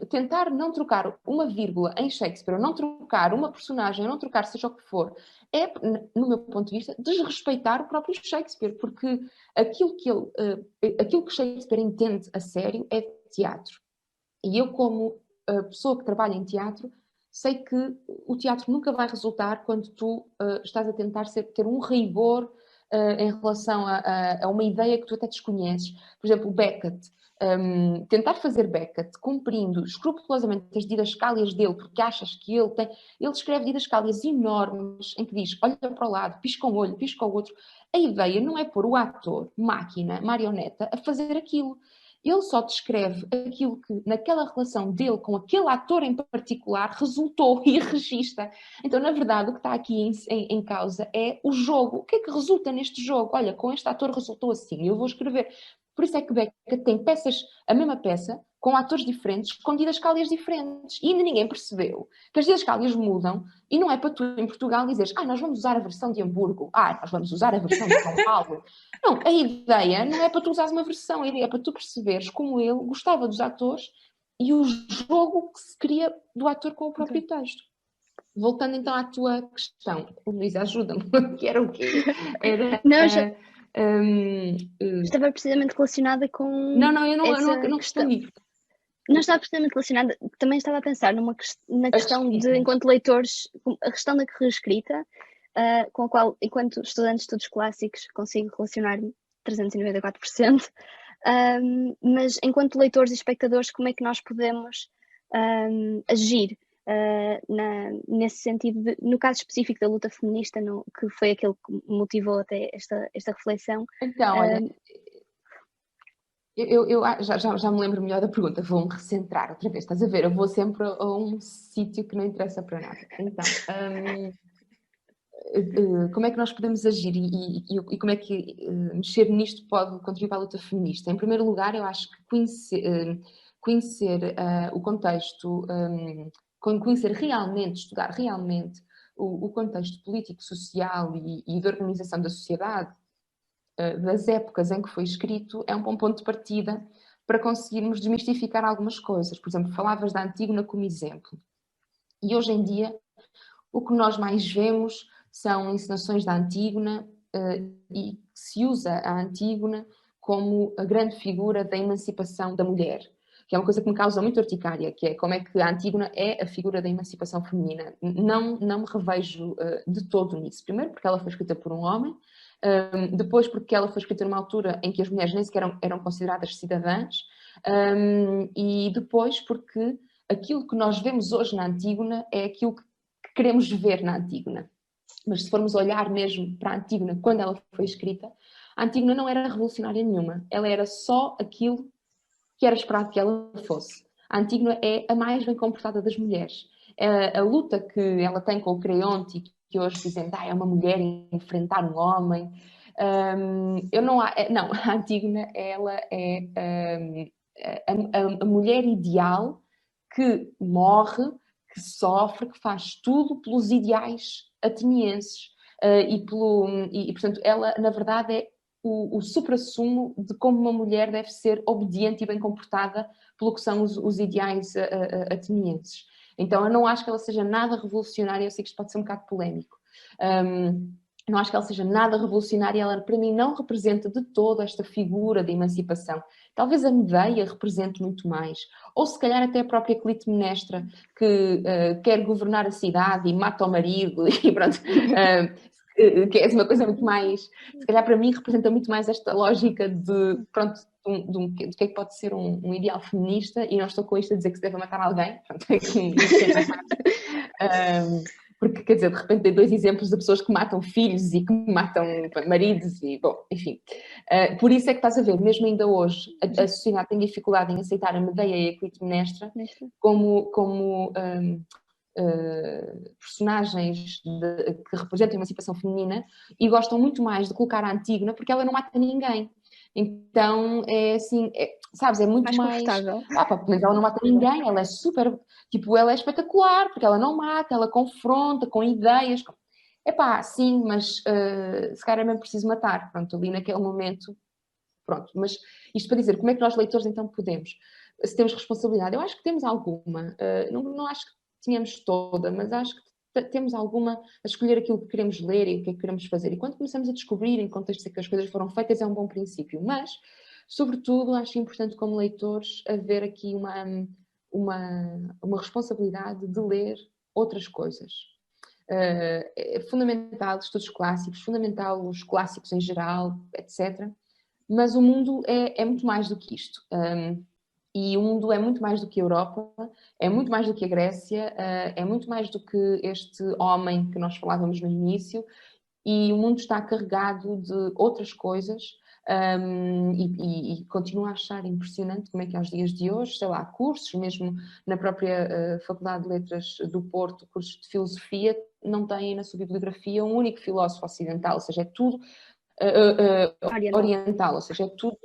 tentar não trocar uma vírgula em Shakespeare, ou não trocar uma personagem, ou não trocar seja o que for, é, no meu ponto de vista, desrespeitar o próprio Shakespeare, porque aquilo que Shakespeare entende a sério é teatro. E eu, como pessoa que trabalha em teatro, sei que o teatro nunca vai resultar quando tu estás a tentar ter um rigor em relação a uma ideia que tu até desconheces. Por exemplo, Beckett. Tentar fazer Beckett cumprindo escrupulosamente as didascálias dele, porque achas que ele escreve didascálias enormes em que diz, olha para o lado, pisca um olho, pisca o outro. A ideia não é pôr o ator, máquina, marioneta, a fazer aquilo. Ele só descreve aquilo que, naquela relação dele com aquele ator em particular, resultou e registra. Então, na verdade, o que está aqui em causa é o jogo. O que é que resulta neste jogo? Olha, com este ator resultou assim, eu vou escrever. Por isso é que Beckett tem a mesma peça, com atores diferentes, com didascálias diferentes. E ainda ninguém percebeu que as didascálias mudam e não é para tu, em Portugal, dizeres nós vamos usar a versão de Hamburgo, nós vamos usar a versão de São Paulo. Não, a ideia não é para tu usares uma versão, a ideia é para tu perceberes como ele gostava dos atores e o jogo que se cria do ator com o próprio texto. Voltando então à tua questão, Luísa, ajuda-me, que era o quê? Era... Estava precisamente relacionada com. Não, eu não respondi. Não estava precisamente relacionada, também estava a pensar na questão de, enquanto leitores, a questão da reescrita, com a qual, enquanto estudante de estudos clássicos, consigo relacionar-me 394%, mas enquanto leitores e espectadores, como é que nós podemos agir nesse sentido, no caso específico da luta feminista, que foi aquele que motivou até esta reflexão? Então, olha, eu já me lembro melhor da pergunta, vou-me recentrar outra vez, estás a ver? Eu vou sempre a um sítio que não interessa para nada. Então, como é que nós podemos agir e como é que mexer nisto pode contribuir para a luta feminista? Em primeiro lugar, eu acho que conhecer o contexto, conhecer realmente, estudar realmente o contexto político, social e de organização da sociedade das épocas em que foi escrito é um bom ponto de partida para conseguirmos desmistificar algumas coisas. Por exemplo, falavas da Antígona como exemplo. E hoje em dia, o que nós mais vemos são encenações da Antígona e se usa a Antígona como a grande figura da emancipação da mulher, que é uma coisa que me causa muito urticária, que é como é que a Antígona é a figura da emancipação feminina. Não me revejo de todo nisso. Primeiro porque ela foi escrita por um homem, depois porque ela foi escrita numa altura em que as mulheres nem sequer eram consideradas cidadãs, e depois porque aquilo que nós vemos hoje na Antígona é aquilo que queremos ver na Antígona. Mas se formos olhar mesmo para a Antígona quando ela foi escrita, a Antígona não era revolucionária nenhuma. Ela era só aquilo que era esperado que ela fosse. A Antígona é a mais bem comportada das mulheres. A luta que ela tem com o Creonte, que hoje dizem é uma mulher enfrentar um homem. Não, a Antígona ela é a mulher ideal que morre, que sofre, que faz tudo pelos ideais atenienses. E, portanto, ela, na verdade, é o suprassumo de como uma mulher deve ser obediente e bem comportada pelo que são os ideais atenienses. Então, eu não acho que ela seja nada revolucionária, eu sei que isto pode ser um bocado polémico. Não acho que ela seja nada revolucionária, ela para mim não representa de todo esta figura de emancipação. Talvez a Medeia represente muito mais. Ou se calhar até a própria Clitemnestra, que quer governar a cidade e mata o marido e pronto. Que é uma coisa muito mais, se calhar para mim representa muito mais esta lógica de, pronto, do que é que pode ser um ideal feminista, e não estou com isto a dizer que se deve matar alguém, pronto, porque, quer dizer, de repente tem 2 exemplos de pessoas que matam filhos e que matam maridos e, bom, enfim. Por isso é que estás a ver, mesmo ainda hoje, a sociedade tem dificuldade em aceitar a Medeia e a Clitemnestra como personagens que representam a emancipação feminina, e gostam muito mais de colocar a Antígona porque ela não mata ninguém. Então é assim, sabes, é muito mais mas ela não mata ninguém, ela é super, tipo, ela é espetacular porque ela não mata, ela confronta com ideias. Sim, mas se calhar é mesmo preciso matar, pronto, ali naquele momento, pronto. Mas isto para dizer, como é que nós leitores então podemos, se temos responsabilidade? Eu acho que temos alguma, não acho que tínhamos toda, mas acho que temos alguma a escolher aquilo que queremos ler e o que é que queremos fazer. E quando começamos a descobrir em contexto que as coisas foram feitas, é um bom princípio. Mas, sobretudo, acho importante como leitores haver aqui uma responsabilidade de ler outras coisas. É fundamental os estudos clássicos, fundamental os clássicos em geral, etc. Mas o mundo é muito mais do que isto. E o mundo é muito mais do que a Europa, é muito mais do que a Grécia, é muito mais do que este homem que nós falávamos no início, e o mundo está carregado de outras coisas, e continuo a achar impressionante como é que aos dias de hoje, sei lá, cursos, mesmo na própria Faculdade de Letras do Porto, cursos de filosofia, não têm na sua bibliografia um único filósofo ocidental, ou seja, é tudo oriental, ou seja, é tudo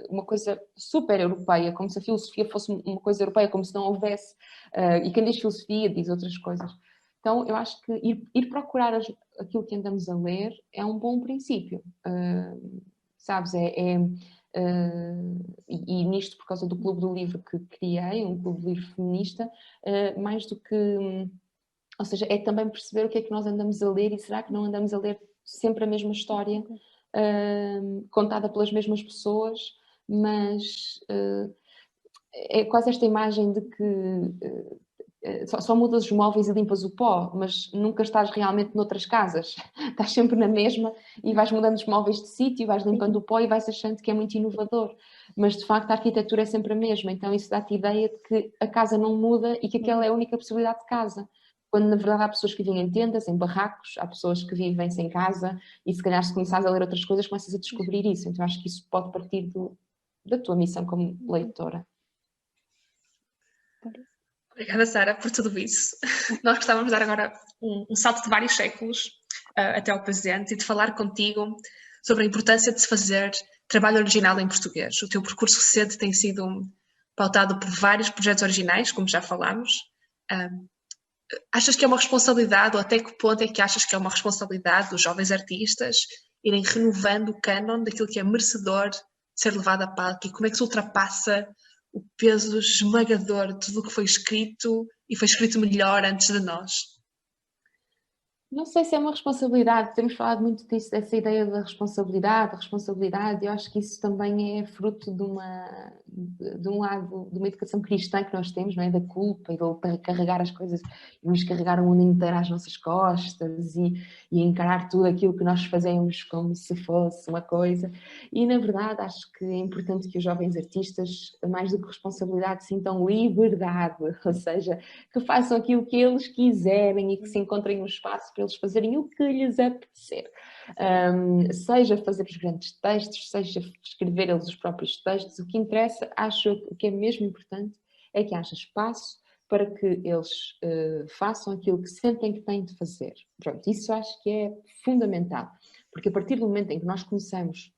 uma coisa super europeia, como se a filosofia fosse uma coisa europeia, como se não houvesse, e quem diz filosofia diz outras coisas. Então eu acho que ir procurar aquilo que andamos a ler é um bom princípio, sabes, e nisto por causa do Clube do Livro que criei, um Clube do Livro feminista, mais do que, ou seja, é também perceber o que é que nós andamos a ler, e será que não andamos a ler sempre a mesma história, contada pelas mesmas pessoas, mas é quase esta imagem de que só mudas os móveis e limpas o pó, mas nunca estás realmente noutras casas. Estás sempre na mesma e vais mudando os móveis de sítio, vais limpando o pó e vais achando que é muito inovador. Mas, de facto, a arquitetura é sempre a mesma. Então isso dá-te a ideia de que a casa não muda e que aquela é a única possibilidade de casa. Quando, na verdade, há pessoas que vivem em tendas, em barracos, há pessoas que vivem sem casa, e se calhar se começares a ler outras coisas, começas a descobrir isso. Então acho que isso pode partir da tua missão como leitora. Obrigada, Sara, por tudo isso. Nós gostávamos de dar agora um salto de vários séculos até ao presente e de falar contigo sobre a importância de se fazer trabalho original em português. O teu percurso recente tem sido pautado por vários projetos originais, como já falámos. Achas que é uma responsabilidade, ou até que ponto é que achas que é uma responsabilidade dos jovens artistas irem renovando o cânon daquilo que é merecedor de ser levado a palco e como é que se ultrapassa o peso esmagador de tudo o que foi escrito e foi escrito melhor antes de nós. Não sei se é uma responsabilidade, temos falado muito disso, dessa ideia da responsabilidade, eu acho que isso também é fruto de um lado, de uma educação cristã que nós temos, não é? Da culpa e do carregar as coisas, e nos carregar o mundo inteiro às nossas costas e encarar tudo aquilo que nós fazemos como se fosse uma coisa, e na verdade acho que é importante que os jovens artistas, mais do que responsabilidade, sintam liberdade, ou seja, que façam aquilo que eles quiserem e que se encontrem um espaço para eles fazerem o que lhes apetecer. Seja fazer os grandes textos, seja escrever eles os próprios textos, o que interessa, acho o que é mesmo importante, é que haja espaço para que eles façam aquilo que sentem que têm de fazer. Pronto, isso acho que é fundamental, porque a partir do momento em que nós começamos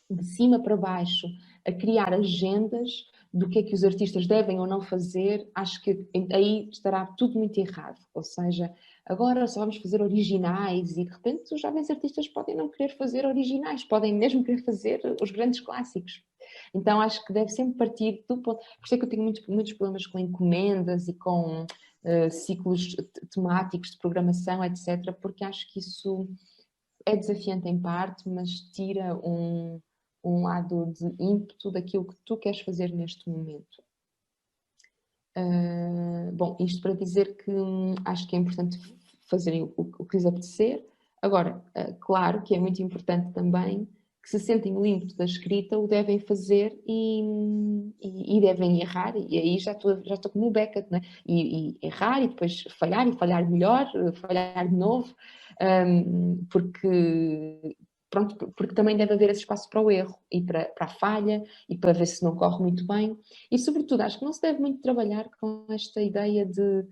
de cima para baixo a criar agendas do que é que os artistas devem ou não fazer, acho que aí estará tudo muito errado. Ou seja, agora só vamos fazer originais e de repente os jovens artistas podem não querer fazer originais, podem mesmo querer fazer os grandes clássicos. Então acho que deve sempre partir do ponto... Por isso é que eu tenho muitos problemas com encomendas e com ciclos temáticos de programação, etc. Porque acho que isso é desafiante em parte, mas tira um lado de ímpeto daquilo que tu queres fazer neste momento. Bom, isto para dizer que acho que é importante fazerem o que lhes apetecer. Agora, claro que é muito importante também que se sentem o ímpeto da escrita, o devem fazer e devem errar, e aí já estou como o Beckett, né? E errar e depois falhar, e falhar melhor, falhar de novo, porque também deve haver esse espaço para o erro e para a falha e para ver se não corre muito bem. E, sobretudo, acho que não se deve muito trabalhar com esta ideia de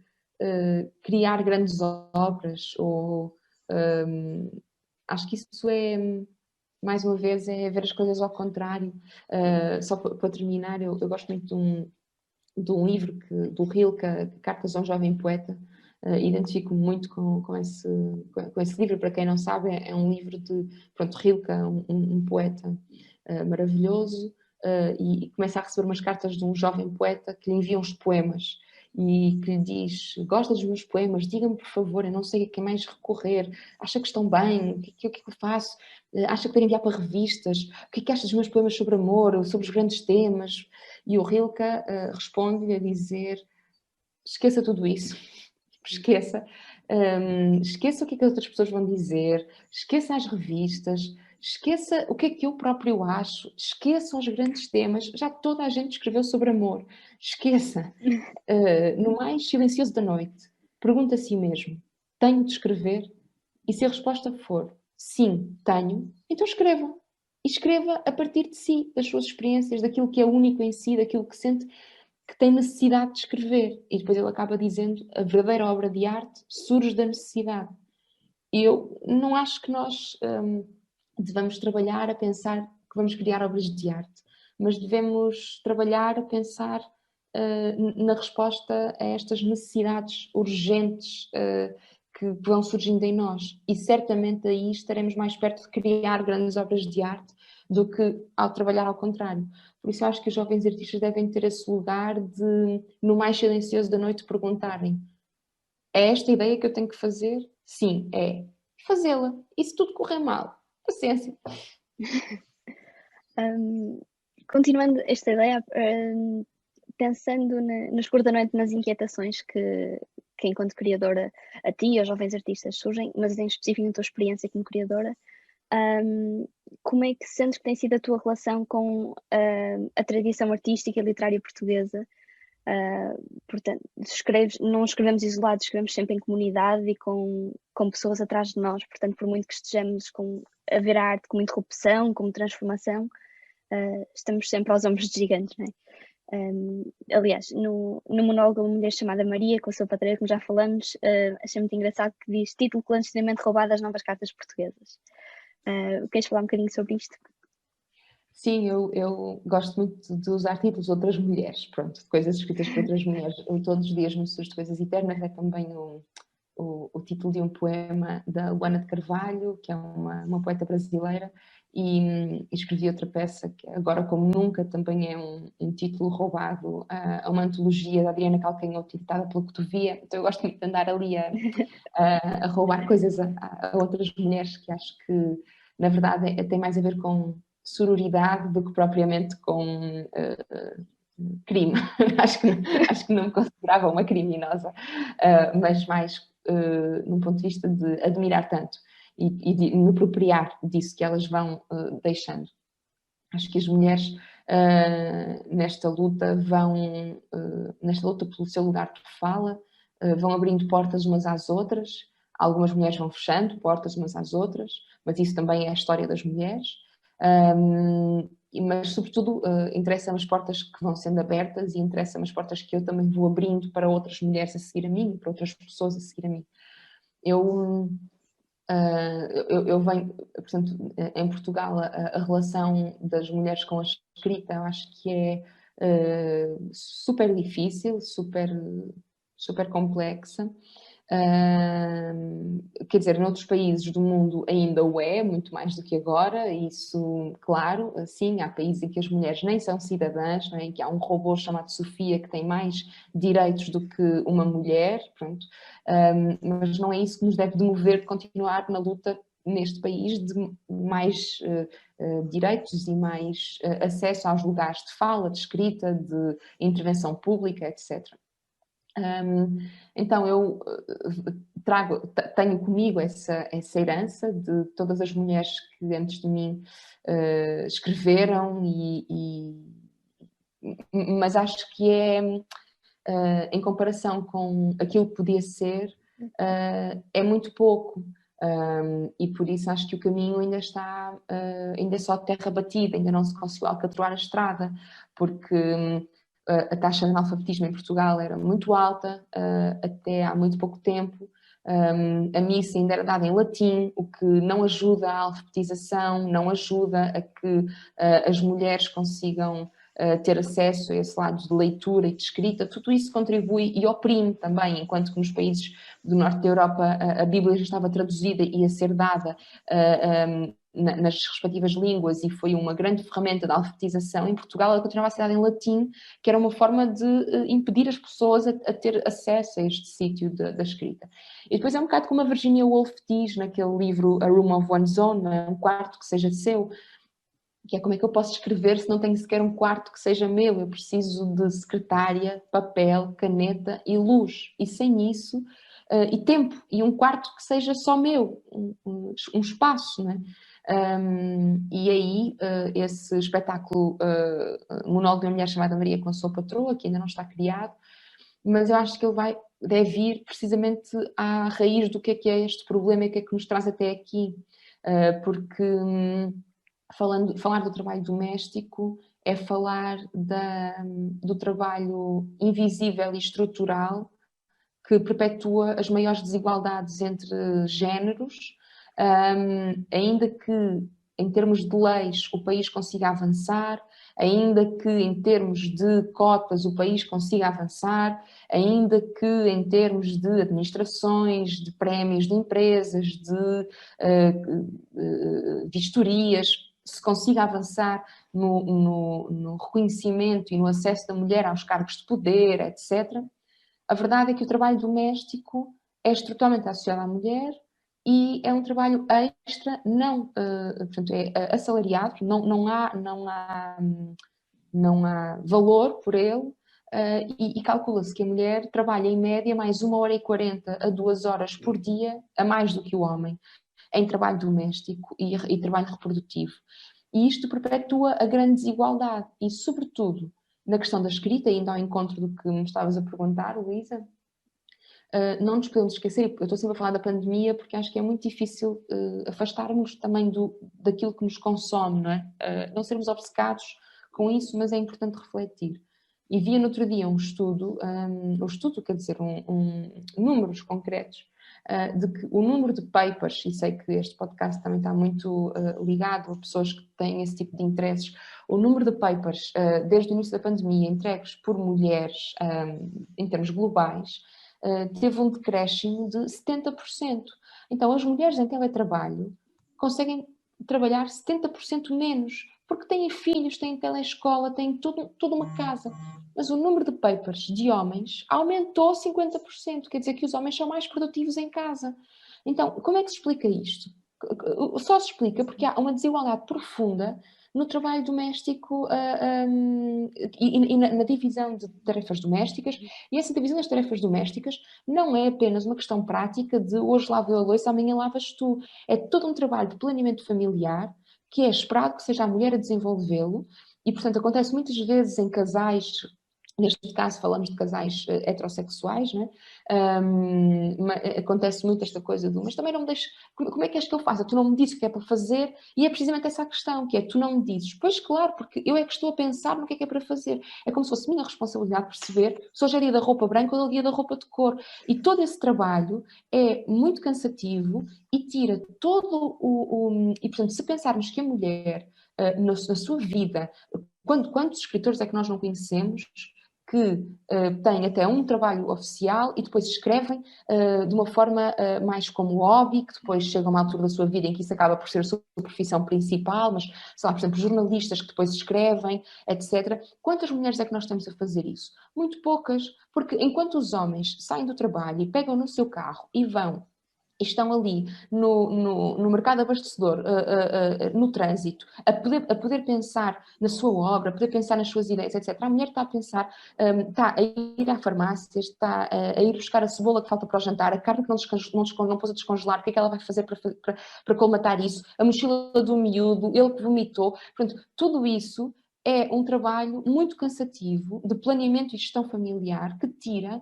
criar grandes obras ou... acho que isso é, mais uma vez, é ver as coisas ao contrário. Só para terminar, eu gosto muito de um livro do Rilke, Cartas a um Jovem Poeta. Identifico-me muito com esse livro. Para quem não sabe, é um livro de... Pronto, Rilke, um poeta maravilhoso, e começa a receber umas cartas de um jovem poeta que lhe envia uns poemas e que lhe diz: gosta dos meus poemas? Diga-me, por favor, eu não sei a quem mais recorrer. Acha que estão bem? O que é que eu faço? Acha que devo enviar para revistas? O que é que acha dos meus poemas sobre amor, sobre os grandes temas? E o Rilke responde-lhe a dizer: esqueça tudo isso. Esqueça. Esqueça o que é que outras pessoas vão dizer. Esqueça as revistas. Esqueça o que é que eu próprio acho. Esqueça os grandes temas. Já toda a gente escreveu sobre amor. Esqueça. No mais silencioso da noite, pergunta a si mesmo: tenho de escrever? E se a resposta for sim, tenho, então escreva. E escreva a partir de si, das suas experiências, daquilo que é único em si, daquilo que sente que tem necessidade de escrever. E depois ele acaba dizendo: a verdadeira obra de arte surge da necessidade. E eu não acho que nós devamos trabalhar a pensar que vamos criar obras de arte, mas devemos trabalhar a pensar na resposta a estas necessidades urgentes que vão surgindo em nós. E certamente aí estaremos mais perto de criar grandes obras de arte do que ao trabalhar ao contrário. Por isso eu acho que os jovens artistas devem ter esse lugar de, no mais silencioso da noite, perguntarem: é esta a ideia que eu tenho que fazer? Sim, é. Fazê-la. E se tudo correr mal? Paciência. Continuando esta ideia, pensando no escuro da noite, nas inquietações que enquanto criadora a ti e aos jovens artistas surgem, mas em específico na tua experiência como criadora, como é que sentes que tem sido a tua relação com a tradição artística e literária portuguesa? Portanto, não escrevemos isolados, escrevemos sempre em comunidade e com pessoas atrás de nós. Portanto, por muito que estejamos a ver a arte como interrupção, como transformação, estamos sempre aos ombros de gigantes, não é? Aliás, no monólogo de uma mulher chamada Maria, com a sua padroeira, como já falamos, achei muito engraçado que diz: título clandestinamente roubado às novas cartas portuguesas. Queres falar um bocadinho sobre isto? Sim, eu gosto muito de usar títulos de outras mulheres, pronto, de coisas escritas por outras mulheres. Eu todos os dias me surge de coisas eternas, é também o título de um poema da Luana de Carvalho, que é uma poeta brasileira, e escrevi outra peça que Agora Como Nunca, também é um título roubado a uma antologia da Adriana Calcanhoto, editada pela Cotovia. Então eu gosto muito de andar ali a roubar coisas a outras mulheres, que acho que na verdade tem mais a ver com sororidade do que propriamente com crime. acho que não me considerava uma criminosa, mas mais num ponto de vista de admirar tanto e de me apropriar disso que elas vão deixando. Acho que as mulheres nesta luta pelo seu lugar de fala, vão abrindo portas umas às outras. Algumas mulheres vão fechando portas umas às outras, mas isso também é a história das mulheres. Mas sobretudo interessa-me as portas que vão sendo abertas e interessa-me as portas que eu também vou abrindo para outras mulheres a seguir a mim, para outras pessoas a seguir a mim. Eu venho, portanto, em Portugal a relação das mulheres com a escrita eu acho que é super difícil, super complexa. Quer dizer, noutros países do mundo ainda o é, muito mais do que agora, isso, claro, sim, há países em que as mulheres nem são cidadãs, não é? Em que há um robô chamado Sofia que tem mais direitos do que uma mulher, pronto. Mas não é isso que nos deve demover de continuar na luta neste país de mais direitos e mais acesso aos lugares de fala, de escrita, de intervenção pública, etc. Então eu tenho comigo essa herança de todas as mulheres que antes de mim escreveram mas acho que em comparação com aquilo que podia ser, é muito pouco. E por isso acho que o caminho ainda é só terra batida, ainda não se conseguiu alcatroar a estrada, porque a taxa de analfabetismo em Portugal era muito alta, até há muito pouco tempo. A missa ainda era dada em latim, o que não ajuda à alfabetização, não ajuda a que as mulheres consigam ter acesso a esse lado de leitura e de escrita. Tudo isso contribui e oprime também, enquanto que nos países do norte da Europa a Bíblia já estava traduzida e a ser dada nas respectivas línguas e foi uma grande ferramenta de alfabetização. Em Portugal ela continuava a ser dada em latim, que era uma forma de impedir as pessoas a ter acesso a este sítio da escrita. E depois é um bocado como a Virginia Woolf diz naquele livro A Room of One's Own, um quarto que seja seu, que é como é que eu posso escrever se não tenho sequer um quarto que seja meu? Eu preciso de secretária, papel, caneta e luz. E sem isso, e tempo, e um quarto que seja só meu, um espaço, não é? E aí, esse espetáculo Monólogo de uma Mulher Chamada Maria com a Sua Patroa, que ainda não está criado, mas eu acho que ele deve ir precisamente à raiz do que é este problema e o que é que nos traz até aqui. Porque... falar do trabalho doméstico é falar do trabalho invisível e estrutural que perpetua as maiores desigualdades entre géneros, ainda que em termos de leis o país consiga avançar, ainda que em termos de cotas o país consiga avançar, ainda que em termos de administrações, de prémios de empresas, de vistorias, se consiga avançar no reconhecimento e no acesso da mulher aos cargos de poder, etc. A verdade é que o trabalho doméstico é estruturalmente associado à mulher e é um trabalho extra, portanto, é assalariado, não há valor por ele, e calcula-se que a mulher trabalha em média mais 1h40 a 2 horas por dia, a mais do que o homem, em trabalho doméstico e trabalho reprodutivo. E isto perpetua a grande desigualdade e, sobretudo, na questão da escrita, ainda ao encontro do que me estavas a perguntar, Luísa, não nos podemos esquecer, eu estou sempre a falar da pandemia porque acho que é muito difícil afastarmos também daquilo que nos consome, não é? Não sermos obcecados com isso, mas é importante refletir. E vi no outro dia um estudo, quer dizer, números concretos, de que o número de papers, e sei que este podcast também está muito ligado a pessoas que têm esse tipo de interesses, o número de papers desde o início da pandemia entregues por mulheres em termos globais teve um decréscimo de 70%. Então, as mulheres em teletrabalho conseguem trabalhar 70% menos, porque têm filhos, têm telescola, têm toda uma casa. Mas o número de papers de homens aumentou 50%, quer dizer que os homens são mais produtivos em casa. Então, como é que se explica isto? Só se explica porque há uma desigualdade profunda no trabalho doméstico e na divisão de tarefas domésticas. E essa divisão das tarefas domésticas não é apenas uma questão prática de hoje lavo eu a louça, amanhã lavas tu. É todo um trabalho de planeamento familiar que é esperado que seja a mulher a desenvolvê-lo e, portanto, acontece muitas vezes em casais. Neste caso falamos de casais heterossexuais, não é? Acontece muito esta coisa do mas também não me deixes, como é que és que eu faço? Tu não me dizes o que é para fazer e é precisamente essa a questão, que é tu não me dizes. Pois claro, porque eu é que estou a pensar no que é para fazer. É como se fosse minha responsabilidade perceber se hoje é dia da roupa branca ou é dia da roupa de cor. E todo esse trabalho é muito cansativo e tira todo E, portanto, se pensarmos que a mulher, na sua vida, quantos escritores é que nós não conhecemos que têm até um trabalho oficial e depois escrevem de uma forma mais como hobby, que depois chega a uma altura da sua vida em que isso acaba por ser a sua profissão principal, mas, sei lá, por exemplo, jornalistas que depois escrevem, etc. Quantas mulheres é que nós estamos a fazer isso? Muito poucas, porque enquanto os homens saem do trabalho e pegam no seu carro e vão e estão ali no mercado abastecedor, no trânsito, a poder pensar na sua obra, a poder pensar nas suas ideias, etc. A mulher está a pensar, está a ir à farmácia, está a ir buscar a cebola que falta para o jantar, a carne que não pôs a descongelar, o que é que ela vai fazer para colmatar isso, a mochila do miúdo, ele que vomitou. Portanto, tudo isso é um trabalho muito cansativo de planeamento e gestão familiar que tira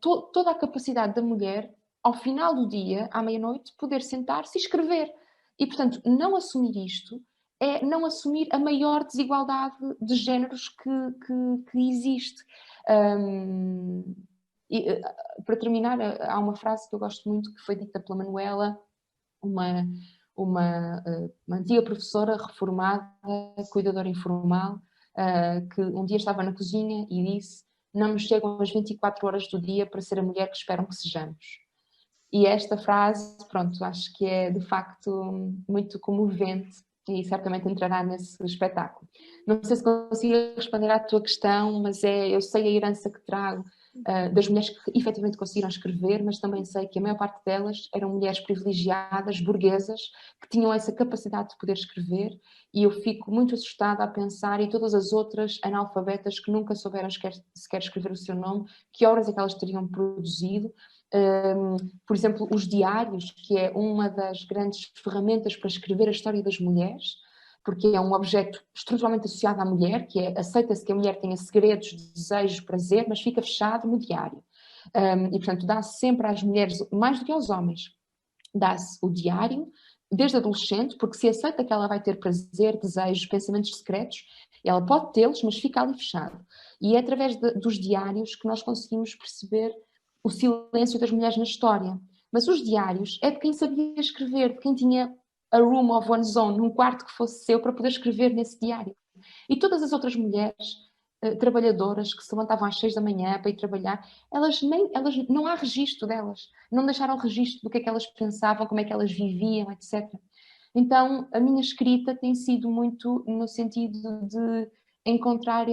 toda a capacidade da mulher ao final do dia, à meia-noite, poder sentar-se e escrever. E, portanto, não assumir isto é não assumir a maior desigualdade de géneros que existe. Para terminar, há uma frase que eu gosto muito que foi dita pela Manuela, uma antiga professora reformada, cuidadora informal, que um dia estava na cozinha e disse: não nos chegam as 24 horas do dia para ser a mulher que esperam que sejamos. E esta frase, pronto, acho que é de facto muito comovente e certamente entrará nesse espetáculo. Não sei se consigo responder à tua questão, mas eu sei a herança que trago das mulheres que efetivamente conseguiram escrever, mas também sei que a maior parte delas eram mulheres privilegiadas, burguesas, que tinham essa capacidade de poder escrever, e eu fico muito assustada a pensar em todas as outras analfabetas que nunca souberam sequer escrever o seu nome, que obras é que elas teriam produzido. Por exemplo, os diários, que é uma das grandes ferramentas para escrever a história das mulheres, porque é um objeto estruturalmente associado à mulher, que aceita-se que a mulher tenha segredos, desejos, prazer, mas fica fechado no diário. E, portanto, dá-se sempre às mulheres, mais do que aos homens, dá-se o diário, desde adolescente, porque se aceita que ela vai ter prazer, desejos, pensamentos secretos, ela pode tê-los, mas fica ali fechado. E é através dos diários que nós conseguimos perceber o silêncio das mulheres na história. Mas os diários é de quem sabia escrever, de quem tinha a room of one's own, um quarto que fosse seu para poder escrever nesse diário. E todas as outras mulheres trabalhadoras que se levantavam às 6 da manhã para ir trabalhar, elas não há registro delas. Não deixaram registro do que é que elas pensavam, como é que elas viviam, etc. Então, a minha escrita tem sido muito no sentido de encontrar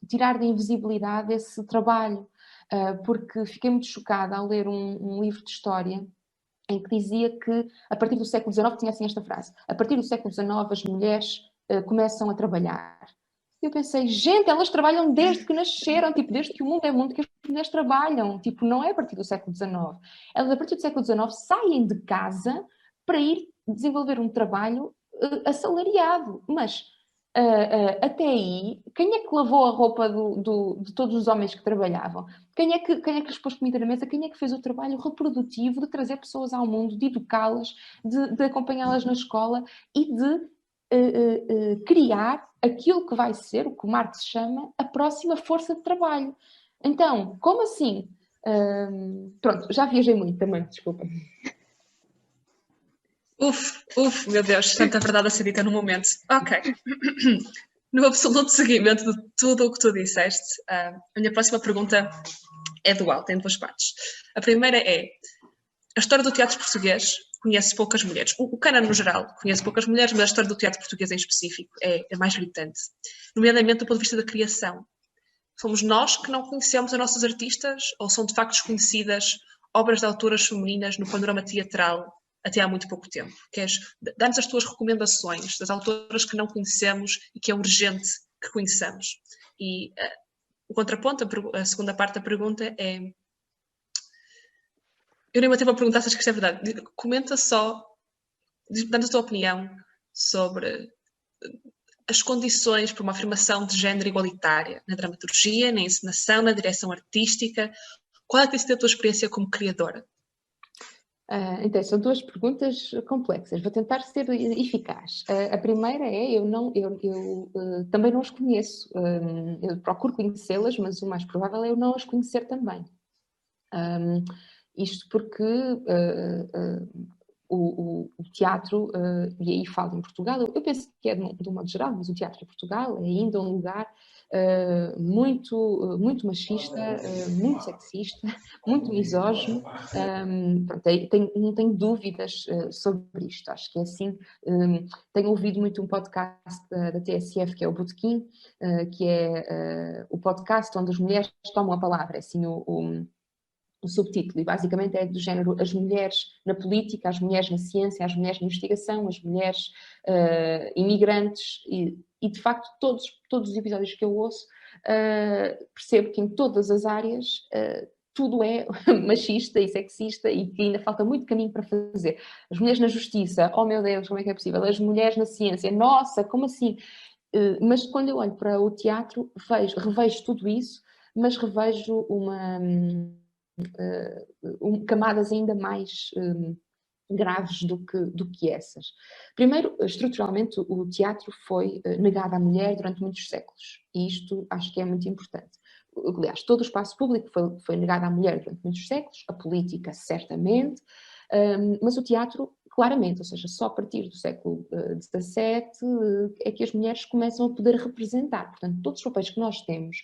tirar da invisibilidade esse trabalho, porque fiquei muito chocada ao ler um livro de história em que dizia que, a partir do século XIX, tinha assim esta frase: a partir do século XIX as mulheres começam a trabalhar. E eu pensei, gente, elas trabalham desde que nasceram, tipo, desde que o mundo é mundo que as mulheres trabalham, tipo, não é a partir do século XIX. Elas, a partir do século XIX, saem de casa para ir desenvolver um trabalho assalariado, mas até aí, quem é que lavou a roupa de todos os homens que trabalhavam? Quem é que lhes pôs comida na mesa? Quem é que fez o trabalho reprodutivo de trazer pessoas ao mundo, de educá-las, de acompanhá-las na escola e de criar aquilo que vai ser, o que o Marx chama, a próxima força de trabalho? Então, como assim? Pronto, já viajei muito também, desculpa. Meu Deus, tanta verdade a ser dita no momento. Ok. No absoluto seguimento de tudo o que tu disseste, a minha próxima pergunta é dual, tem duas partes. A primeira é a história do teatro português conhece poucas mulheres. O cânone no geral conhece poucas mulheres, mas a história do teatro português em específico é mais gritante. Nomeadamente do ponto de vista da criação. Somos nós que não conhecemos as nossas artistas ou são de facto desconhecidas obras de autoras femininas no panorama teatral até há muito pouco tempo? Dá-nos as tuas recomendações das autoras que não conhecemos e que é urgente que conheçamos. E o contraponto, a segunda parte da pergunta é... Eu nem vou perguntar se acho que isto é verdade. Comenta só, dando a tua opinião sobre as condições para uma afirmação de género igualitária na dramaturgia, na encenação, na direção artística. Qual é que tem sido a tua experiência como criadora? Então, são duas perguntas complexas. Vou tentar ser eficaz. A primeira é, eu também não as conheço. Eu procuro conhecê-las, mas o mais provável é eu não as conhecer também. Isto porque o teatro, e aí falo em Portugal, eu penso que é de um modo geral, mas o teatro em Portugal é ainda um lugar muito machista, muito sexista, muito misógino. Não tenho dúvidas sobre isto, acho que é assim. Tenho ouvido muito um podcast da TSF, que é o Botequim, que é o podcast onde as mulheres tomam a palavra, assim o subtítulo, e basicamente é do género as mulheres na política, as mulheres na ciência, as mulheres na investigação, as mulheres imigrantes, e de facto todos os episódios que eu ouço percebo que em todas as áreas tudo é machista e sexista e que ainda falta muito caminho para fazer. As mulheres na justiça, oh meu Deus, como é que é possível? As mulheres na ciência, nossa, como assim? Mas quando eu olho para o teatro, revejo tudo isso, mas revejo camadas ainda mais graves do que essas. Primeiro, estruturalmente, o teatro foi negado à mulher durante muitos séculos, e isto acho que é muito importante. Aliás, todo o espaço público foi negado à mulher durante muitos séculos, a política certamente, mas o teatro claramente, ou seja, só a partir do século XVII é que as mulheres começam a poder representar. Portanto, todos os papéis que nós temos,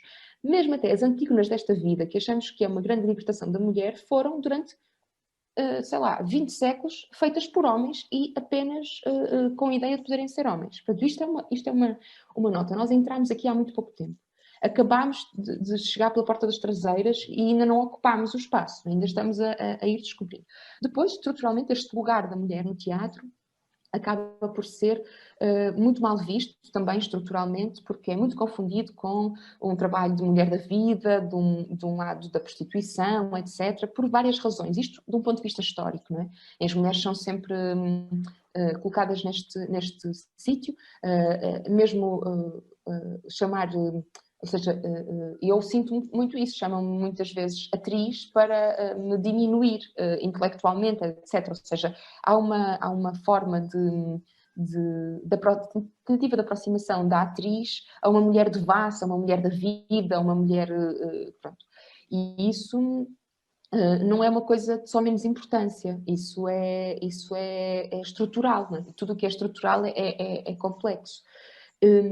mesmo até as antígonas desta vida, que achamos que é uma grande libertação da mulher, foram durante, 20 séculos, feitas por homens e apenas com a ideia de poderem ser homens. Portanto, isto é uma nota. Nós entramos aqui há muito pouco tempo. Acabámos de chegar pela porta das traseiras e ainda não ocupámos o espaço, ainda estamos a ir descobrindo. Depois, estruturalmente, este lugar da mulher no teatro acaba por ser muito mal visto, também estruturalmente, porque é muito confundido com um trabalho de mulher da vida, de um lado da prostituição, etc., por várias razões. Isto de um ponto de vista histórico, não é? As mulheres são sempre colocadas neste sítio, mesmo chamar... Ou seja, eu sinto muito isso, chamam-me muitas vezes atriz para me diminuir intelectualmente, etc. Ou seja, há uma forma tentativa de aproximação da atriz a uma mulher devassa, a uma mulher da vida, a uma mulher... pronto. E isso não é uma coisa de só menos importância, isso é estrutural, não é? Tudo o que é estrutural é complexo.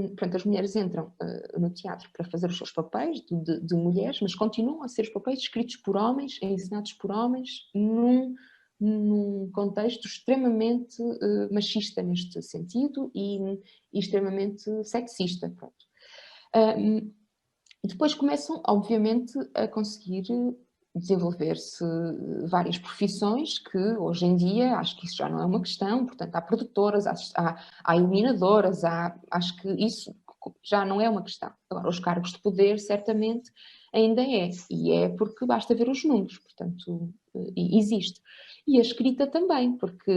Portanto, as mulheres entram no teatro para fazer os seus papéis de mulheres, mas continuam a ser os papéis escritos por homens, ensinados por homens, num contexto extremamente machista neste sentido e extremamente sexista. Pronto. Depois começam, obviamente, a conseguir desenvolver-se várias profissões que hoje em dia acho que isso já não é uma questão, portanto há produtoras, há iluminadoras, acho que isso já não é uma questão. Agora, os cargos de poder certamente ainda e é porque basta ver os números, portanto existe. E a escrita também, porque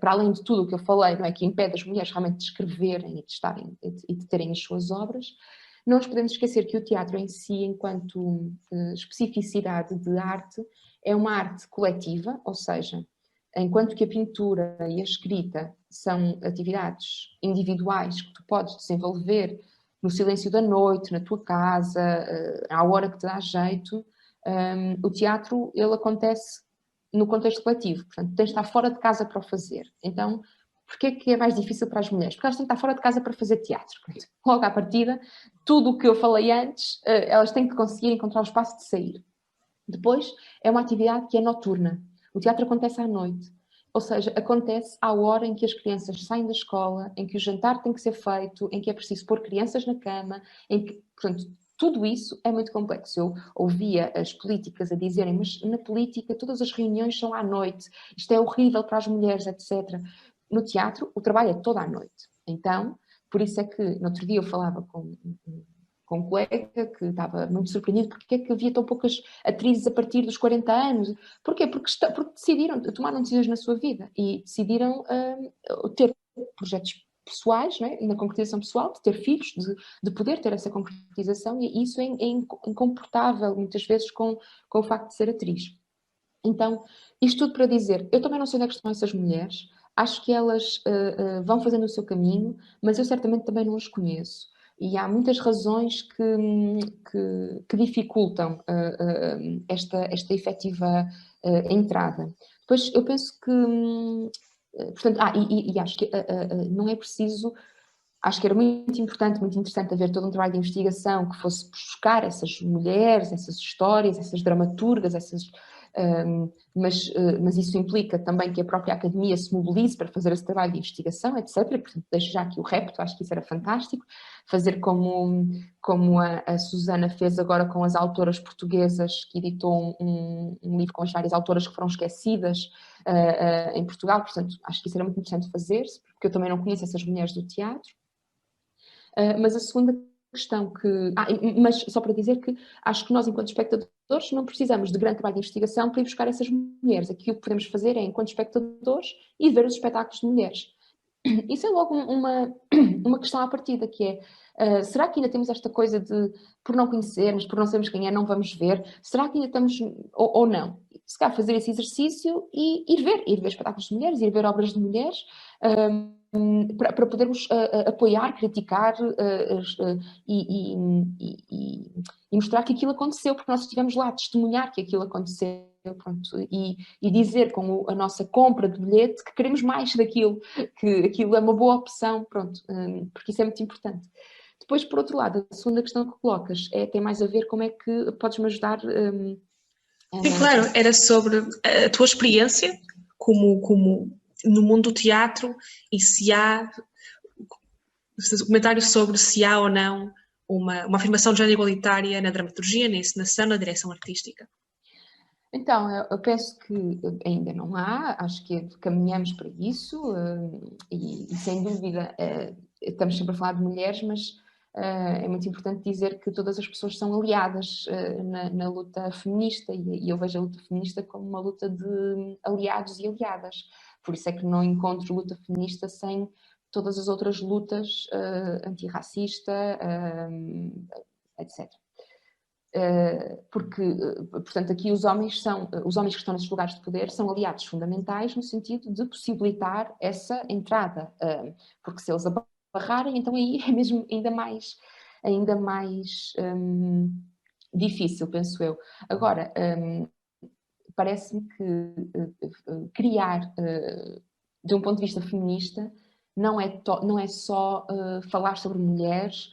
para além de tudo o que eu falei, não é, que impede as mulheres realmente de escreverem e de terem as suas obras, não nos podemos esquecer que o teatro em si, enquanto especificidade de arte, é uma arte coletiva, ou seja, enquanto que a pintura e a escrita são atividades individuais que tu podes desenvolver no silêncio da noite, na tua casa, à hora que te dá jeito, o teatro ele acontece no contexto coletivo, portanto tens de estar fora de casa para o fazer. Então Porquê que é mais difícil para as mulheres? Porque elas têm que estar fora de casa para fazer teatro. Logo à partida, tudo o que eu falei antes, elas têm que conseguir encontrar o espaço de sair. Depois, é uma atividade que é noturna. O teatro acontece à noite. Ou seja, acontece à hora em que as crianças saem da escola, em que o jantar tem que ser feito, em que é preciso pôr crianças na cama, em que, portanto, tudo isso é muito complexo. Eu ouvia as políticas a dizerem, mas na política todas as reuniões são à noite, isto é horrível para as mulheres, etc. No teatro, o trabalho é toda à noite. Então, por isso é que no outro dia eu falava com um colega que estava muito surpreendido porque é que havia tão poucas atrizes a partir dos 40 anos. Porquê? Porque decidiram, tomaram decisões na sua vida e decidiram ter projetos pessoais, não é? Na concretização pessoal, de ter filhos, de poder ter essa concretização, e isso é incomportável muitas vezes com o facto de ser atriz. Então, isto tudo para dizer, eu também não sei onde é que estão essas mulheres, acho que elas vão fazendo o seu caminho, mas eu certamente também não as conheço. E há muitas razões que dificultam esta efetiva entrada. Depois, eu penso que, portanto, e acho que não é preciso, acho que era muito importante, muito interessante haver todo um trabalho de investigação que fosse buscar essas mulheres, essas histórias, essas dramaturgas, mas isso implica também que a própria academia se mobilize para fazer esse trabalho de investigação, etc. Portanto, deixo já aqui o repto, acho que isso era fantástico. Fazer como a Susana fez agora com as autoras portuguesas, que editou um livro com as várias autoras que foram esquecidas em Portugal. Portanto, acho que isso era muito interessante fazer, porque eu também não conheço essas mulheres do teatro. Mas a segunda questão mas só para dizer que acho que nós, enquanto espectadores, não precisamos de grande trabalho de investigação para ir buscar essas mulheres. Aqui o que podemos fazer é, enquanto espectadores, ir ver os espetáculos de mulheres. Isso é logo uma questão à partida, que é, será que ainda temos esta coisa de, por não conhecermos, por não sabermos quem é, não vamos ver? Será que ainda estamos, ou não? Se calhar fazer esse exercício e ir ver espetáculos de mulheres, ir ver obras de mulheres, para podermos apoiar, criticar e mostrar que aquilo aconteceu, porque nós estivemos lá a testemunhar que aquilo aconteceu. Pronto, e dizer com a nossa compra de bilhete que queremos mais daquilo, que aquilo é uma boa opção, pronto, porque isso é muito importante. Depois, por outro lado, a segunda questão que colocas tem mais a ver como é que podes-me ajudar. Sim, claro, era sobre a tua experiência como no mundo do teatro e se há comentários sobre se há ou não uma afirmação de género igualitária na dramaturgia, na encenação, na direção artística. Então, eu penso que ainda não há, acho que caminhamos para isso e sem dúvida estamos sempre a falar de mulheres, mas é muito importante dizer que todas as pessoas são aliadas na luta feminista e eu vejo a luta feminista como uma luta de aliados e aliadas. Por isso é que não encontro luta feminista sem todas as outras lutas antirracista, etc. Porque, portanto, aqui os homens que estão nesses lugares de poder são aliados fundamentais no sentido de possibilitar essa entrada, porque se eles barrarem, então aí é mesmo ainda mais difícil, penso eu. Agora, parece-me que criar, de um ponto de vista feminista, não é só falar sobre mulheres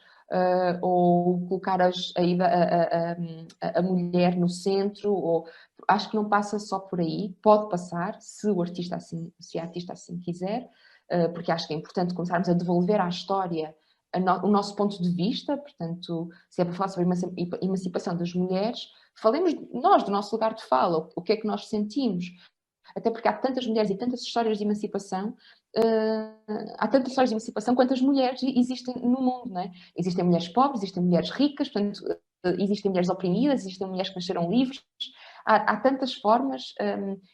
ou colocar a mulher no centro, ou acho que não passa só por aí, pode passar, se a artista assim quiser, porque acho que é importante começarmos a devolver à história o nosso ponto de vista, portanto, se é para falar sobre a emancipação das mulheres, falemos nós do nosso lugar de fala, o que é que nós sentimos, até porque há tantas mulheres e tantas histórias de emancipação, há tantas histórias de emancipação quantas mulheres existem no mundo, não é? Existem mulheres pobres, existem mulheres ricas, portanto, existem mulheres oprimidas, existem mulheres que nasceram livres, há tantas formas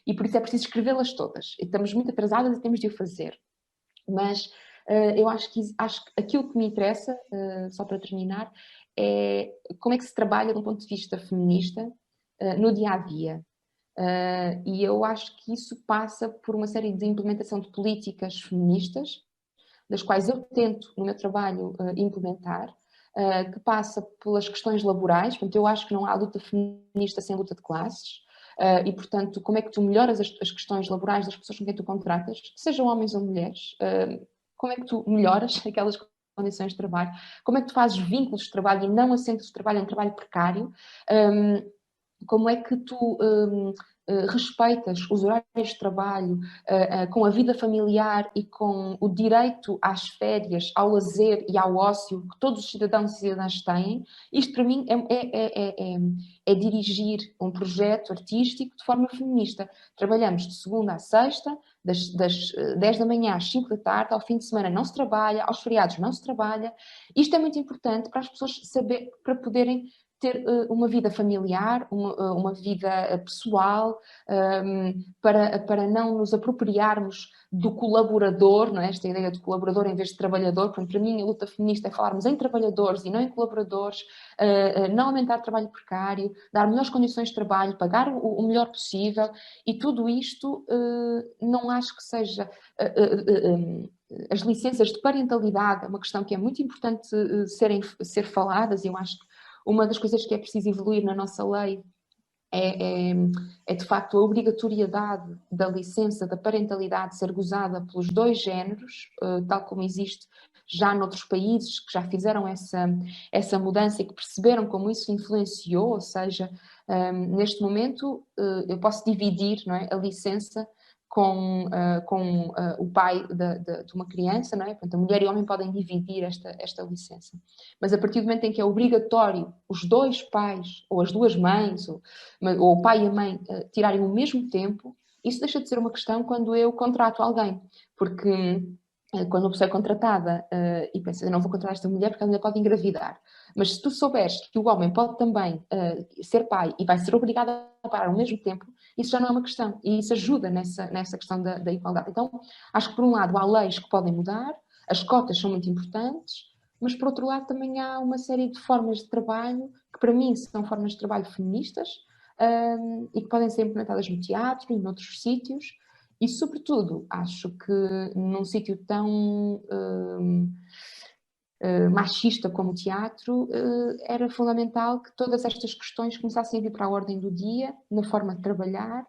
e por isso é preciso escrevê-las todas. Estamos muito atrasadas e temos de o fazer. Mas eu acho que aquilo que me interessa, só para terminar, é como é que se trabalha de um ponto de vista feminista no dia-a-dia. E eu acho que isso passa por uma série de implementação de políticas feministas, das quais eu tento, no meu trabalho, implementar, que passa pelas questões laborais. Portanto, eu acho que não há luta feminista sem luta de classes. e portanto, como é que tu melhoras as questões laborais das pessoas com quem tu contratas, sejam homens ou mulheres, como é que tu melhoras aquelas condições de trabalho, como é que tu fazes vínculos de trabalho e não assentos de trabalho em trabalho precário, como é que tu respeitas os horários de trabalho com a vida familiar e com o direito às férias, ao lazer e ao ócio que todos os cidadãos e cidadãs têm. Isto para mim é dirigir um projeto artístico de forma feminista. Trabalhamos de segunda a sexta, das 10 da manhã às 5 da tarde, ao fim de semana não se trabalha, aos feriados não se trabalha. Isto é muito importante para as pessoas saberem, para poderem ter uma vida familiar, uma vida pessoal, para não nos apropriarmos do colaborador, não é? Esta ideia de colaborador em vez de trabalhador. Portanto, para mim a luta feminista é falarmos em trabalhadores e não em colaboradores, não aumentar o trabalho precário, dar melhores condições de trabalho, pagar o melhor possível, e tudo isto não acho que seja... as licenças de parentalidade é uma questão que é muito importante ser faladas, e eu acho que uma das coisas que é preciso evoluir na nossa lei é de facto a obrigatoriedade da licença da parentalidade ser gozada pelos dois géneros, tal como existe já noutros países que já fizeram essa mudança e que perceberam como isso influenciou. Ou seja, neste momento eu posso dividir, não é, a licença com o pai de uma criança, não é? Portanto, a mulher e o homem podem dividir esta licença. Mas a partir do momento em que é obrigatório os dois pais, ou as duas mães, ou o pai e a mãe tirarem o mesmo tempo, isso deixa de ser uma questão quando eu contrato alguém. Porque quando uma pessoa é contratada e pensa, eu não vou contratar esta mulher porque a mulher pode engravidar. Mas se tu souberes que o homem pode também ser pai e vai ser obrigado a parar ao mesmo tempo, isso já não é uma questão. E isso ajuda nessa questão da igualdade. Então, acho que por um lado há leis que podem mudar, as cotas são muito importantes, mas por outro lado também há uma série de formas de trabalho que para mim são formas de trabalho feministas e que podem ser implementadas no teatro e noutros sítios. E, sobretudo, acho que num sítio tão machista como o teatro, era fundamental que todas estas questões começassem a vir para a ordem do dia, na forma de trabalhar,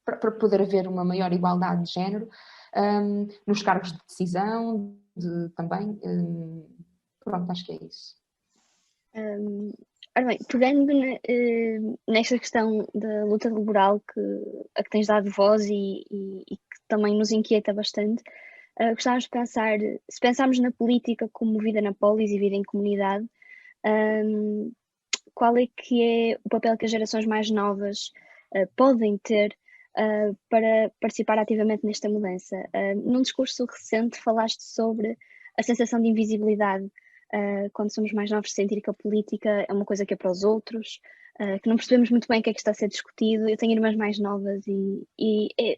para poder haver uma maior igualdade de género nos cargos de decisão, também. Pronto, acho que é isso. Ora bem, pegando nesta questão da luta laboral a que tens dado voz e que também nos inquieta bastante, gostávamos de pensar, se pensarmos na política como vida na polis e vida em comunidade, qual é que é o papel que as gerações mais novas podem ter para participar ativamente nesta mudança? Num discurso recente falaste sobre a sensação de invisibilidade, quando somos mais novos, sentir que a política é uma coisa que é para os outros, que não percebemos muito bem o que é que está a ser discutido. Eu tenho irmãs mais novas e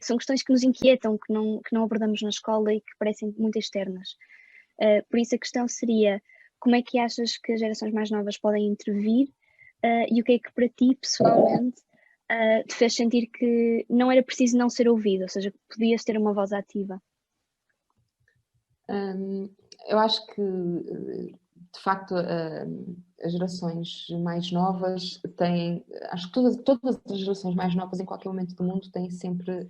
são questões que nos inquietam, que não abordamos na escola e que parecem muito externas. Por isso a questão seria, como é que achas que as gerações mais novas podem intervir e o que é que para ti, pessoalmente, te fez sentir que não era preciso não ser ouvido, ou seja, que podias ter uma voz ativa? Eu acho que, de facto, as gerações mais novas têm... Acho que todas as gerações mais novas, em qualquer momento do mundo, têm sempre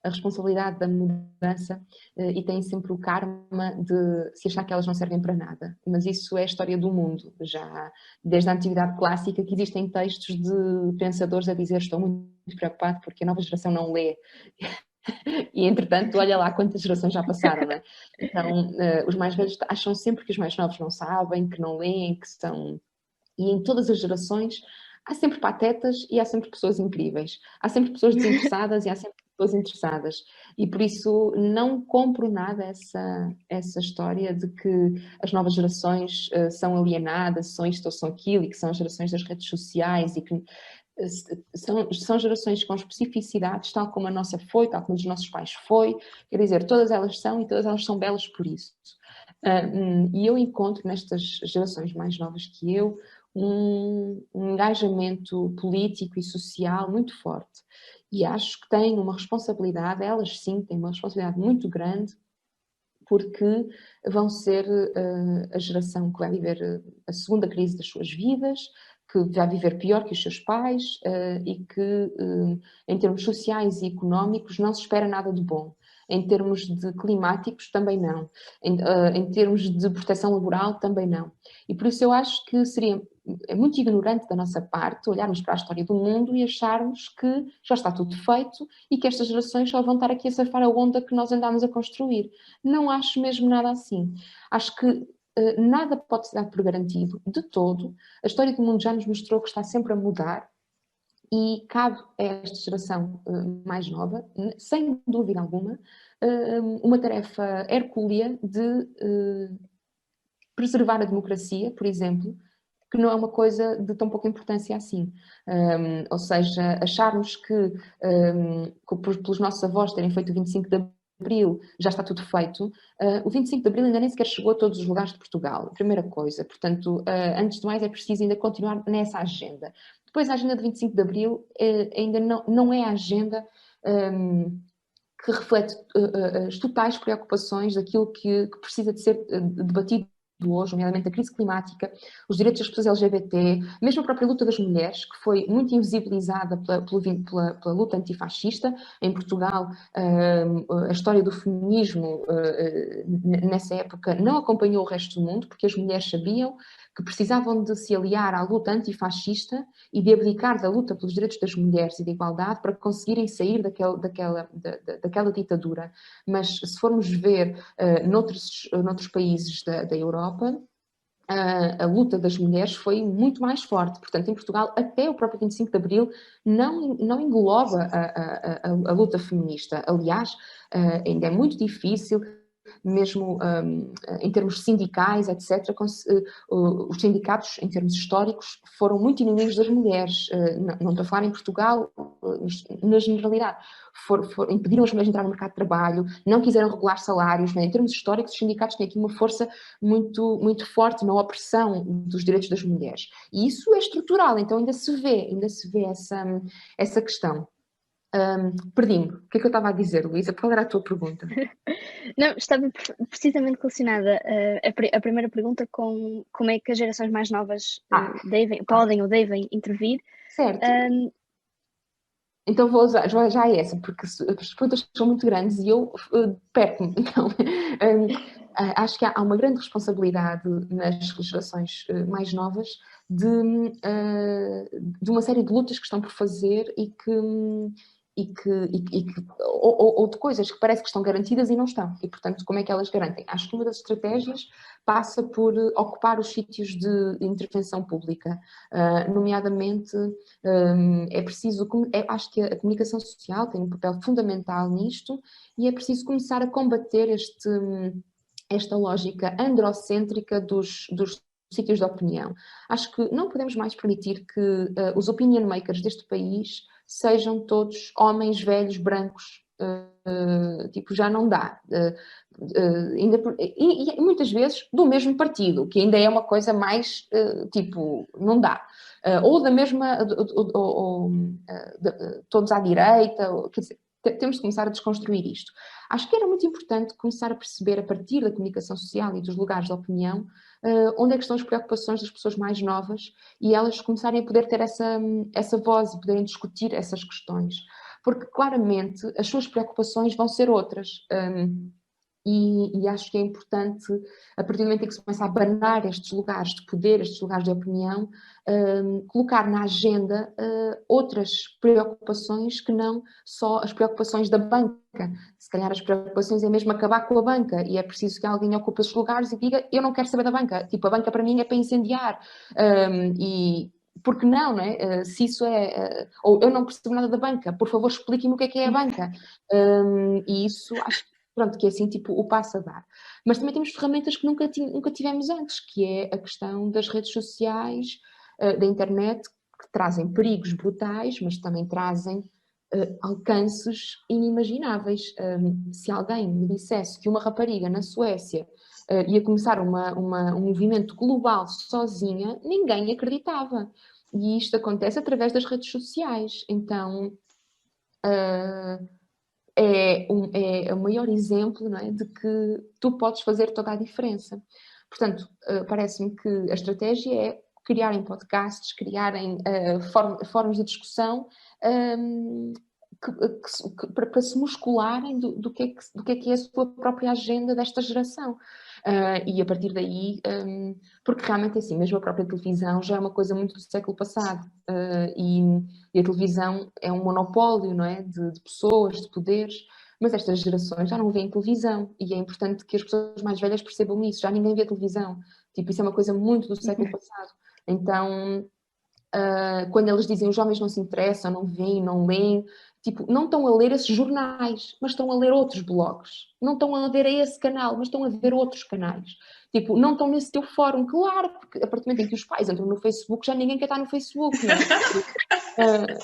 a responsabilidade da mudança e têm sempre o karma de se achar que elas não servem para nada. Mas isso é a história do mundo. Já desde a antiguidade clássica que existem textos de pensadores a dizer: estou muito preocupado porque a nova geração não lê. E, entretanto, olha lá quantas gerações já passaram, não é? Então, os mais velhos acham sempre que os mais novos não sabem, que não leem, que são... E em todas as gerações há sempre patetas e há sempre pessoas incríveis. Há sempre pessoas desinteressadas e há sempre pessoas interessadas. E por isso não compro nada essa história de que as novas gerações são alienadas, são isto ou são aquilo, e que são as gerações das redes sociais e que... São gerações com especificidades, tal como a nossa foi, tal como os nossos pais foi. Quer dizer, todas elas são, e todas elas são belas por isso. E eu encontro nestas gerações mais novas que eu um engajamento político e social muito forte. E acho que têm uma responsabilidade, elas sim têm uma responsabilidade muito grande, porque vão ser a geração que vai viver a segunda crise das suas vidas, que vai viver pior que os seus pais e que, em termos sociais e económicos, não se espera nada de bom. Em termos de climáticos, também não. Em termos de proteção laboral, também não. E por isso eu acho que seria muito ignorante da nossa parte olharmos para a história do mundo e acharmos que já está tudo feito e que estas gerações só vão estar aqui a surfar a onda que nós andámos a construir. Não acho mesmo nada assim. Acho que nada pode ser dado por garantido, de todo. A história do mundo já nos mostrou que está sempre a mudar e cabe a esta geração mais nova, sem dúvida alguma, uma tarefa hercúlea de preservar a democracia, por exemplo, que não é uma coisa de tão pouca importância assim. Ou seja, acharmos que pelos nossos avós terem feito o 25 de Abril já está tudo feito. O 25 de Abril ainda nem sequer chegou a todos os lugares de Portugal, primeira coisa. Portanto, antes de mais é preciso ainda continuar nessa agenda. Depois a agenda de 25 de Abril ainda não é a agenda que reflete as totais preocupações daquilo que precisa de ser debatido hoje, nomeadamente a crise climática, os direitos das pessoas LGBT, mesmo a própria luta das mulheres, que foi muito invisibilizada pela luta antifascista. Em Portugal, a história do feminismo nessa época não acompanhou o resto do mundo, porque as mulheres sabiam que precisavam de se aliar à luta antifascista e de abdicar da luta pelos direitos das mulheres e da igualdade para conseguirem sair daquela ditadura. Mas se formos ver noutros países da Europa, a luta das mulheres foi muito mais forte. Portanto, em Portugal, até o próprio 25 de Abril não engloba a luta feminista. Aliás, ainda é muito difícil, mesmo em termos sindicais, etc., os sindicatos, em termos históricos, foram muito inimigos das mulheres. Não estou a falar em Portugal, na generalidade. Impediram as mulheres de entrar no mercado de trabalho, não quiseram regular salários. Em termos históricos, os sindicatos têm aqui uma força muito, muito forte na opressão dos direitos das mulheres. E isso é estrutural, então ainda se vê essa questão. Perdi-me. O que é que eu estava a dizer, Luísa? Qual era a tua pergunta? Não, estava precisamente relacionada a primeira pergunta com como é que as gerações mais novas podem ou devem intervir. Certo. Então vou usar já essa, porque as perguntas são muito grandes e eu perco-me. Então, acho que há uma grande responsabilidade nas gerações mais novas de uma série de lutas que estão por fazer ou de coisas que parece que estão garantidas e não estão. E, portanto, como é que elas garantem? Acho que uma das estratégias passa por ocupar os sítios de intervenção pública, nomeadamente é preciso, acho que a comunicação social tem um papel fundamental nisto e é preciso começar a combater esta lógica androcêntrica dos sítios de opinião. Acho que não podemos mais permitir que os opinion makers deste país sejam todos homens velhos, brancos, tipo, já não dá. E muitas vezes do mesmo partido, que ainda é uma coisa mais, tipo, não dá. Ou da mesma, todos à direita, quer dizer, temos de começar a desconstruir isto. Acho que era muito importante começar a perceber, a partir da comunicação social e dos lugares de opinião, onde é que estão as preocupações das pessoas mais novas e elas começarem a poder ter essa voz e poderem discutir essas questões. Porque, claramente, as suas preocupações vão ser outras. E acho que é importante, a partir do momento em que se começa a abanar estes lugares de poder, estes lugares de opinião, colocar na agenda outras preocupações que não só as preocupações da banca. Se calhar as preocupações é mesmo acabar com a banca e é preciso que alguém ocupe esses lugares e diga: eu não quero saber da banca, tipo, a banca para mim é para incendiar. Porque não é? Se isso ou eu não percebo nada da banca, por favor explique-me o que é a banca. E isso acho que pronto, que é assim, tipo, o passo a dar. Mas também temos ferramentas que nunca tivemos antes, que é a questão das redes sociais, da internet, que trazem perigos brutais, mas também trazem alcances inimagináveis. Se alguém me dissesse que uma rapariga na Suécia ia começar um movimento global sozinha, ninguém acreditava. E isto acontece através das redes sociais. Então... é o maior exemplo, não é, de que tu podes fazer toda a diferença. Portanto, parece-me que a estratégia é criarem podcasts, criarem fóruns de discussão para se muscularem do que é a sua própria agenda desta geração. E a partir daí, porque realmente assim, mesmo a própria televisão já é uma coisa muito do século passado, e a televisão é um monopólio, não é? De pessoas, de poderes, mas estas gerações já não veem televisão, e é importante que as pessoas mais velhas percebam isso, já ninguém vê televisão, tipo, isso é uma coisa muito do século passado. Então, quando eles dizem os jovens não se interessam, não veem, não leem, tipo, não estão a ler esses jornais, mas estão a ler outros blogs. Não estão a ver esse canal, mas estão a ver outros canais. Tipo, não estão nesse teu fórum, claro, porque a partir do momento em que os pais entram no Facebook, já ninguém quer estar no Facebook, não é?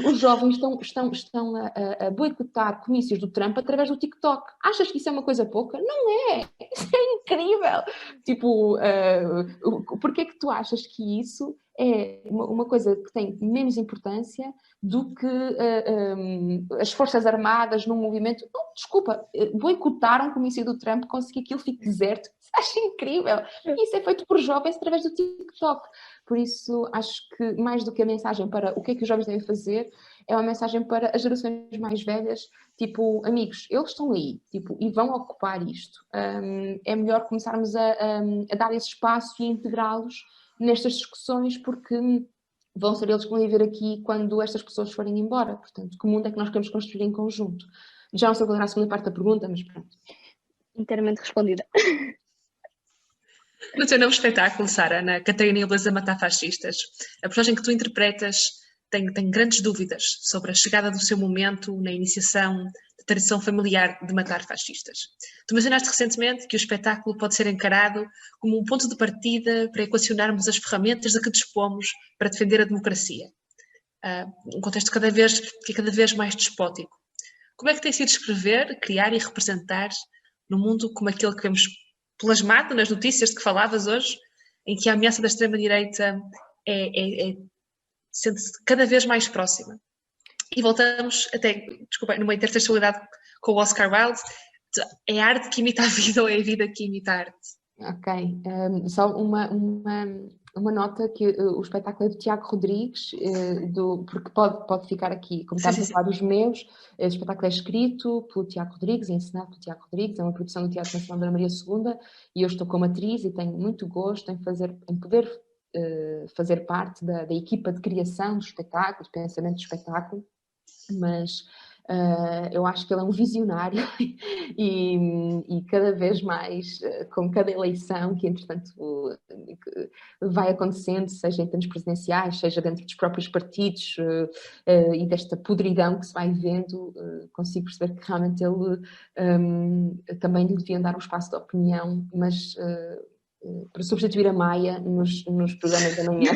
Os jovens estão a boicotar comícios do Trump através do TikTok. Achas que isso é uma coisa pouca? Não é! Isso é incrível! Tipo, porquê é que tu achas que isso é uma coisa que tem menos importância do que as Forças Armadas num movimento? Não, desculpa, boicotaram o comício do Trump, conseguir que aquilo fique deserto. Acho incrível! E isso é feito por jovens através do TikTok. Por isso, acho que mais do que a mensagem para o que é que os jovens devem fazer, é uma mensagem para as gerações mais velhas, tipo, amigos, eles estão aí, tipo, e vão ocupar isto. É melhor começarmos a dar esse espaço e a integrá-los nestas discussões, porque vão ser eles que vão viver aqui quando estas pessoas forem embora. Portanto, que mundo é que nós queremos construir em conjunto? Já não sei qual era a segunda parte da pergunta, mas pronto. Inteiramente respondida. No teu novo espetáculo, Sara, na Catarina e o Beleza Matar Fascistas, a personagem que tu interpretas tem grandes dúvidas sobre a chegada do seu momento na iniciação da tradição familiar de matar fascistas. Tu mencionaste recentemente que o espetáculo pode ser encarado como um ponto de partida para equacionarmos as ferramentas de que dispomos para defender a democracia. Um contexto cada vez mais despótico. Como é que tem sido escrever, criar e representar num mundo como aquele que vemos plasmado nas notícias de que falavas hoje, em que a ameaça da extrema-direita sente-se cada vez mais próxima? E voltamos até, desculpa, numa intertextualidade com o Oscar Wilde, é a arte que imita a vida ou é a vida que imita a arte? Ok, só uma nota que o espetáculo é do Tiago Rodrigues, porque pode ficar aqui, como estamos a falar dos meus, o espetáculo é escrito pelo Tiago Rodrigues, é ensinado pelo Tiago Rodrigues, é uma produção do Teatro Nacional Dona Maria II, e eu estou como atriz e tenho muito gosto em poder fazer parte da equipa de criação do espetáculo, de pensamento do espetáculo, mas eu acho que ele é um visionário e cada vez mais, com cada eleição que entretanto vai acontecendo, seja em termos presidenciais, seja dentro dos próprios partidos e desta podridão que se vai vendo, consigo perceber que realmente ele também lhe deviam dar um espaço de opinião, mas para substituir a Maia nos programas da manhã.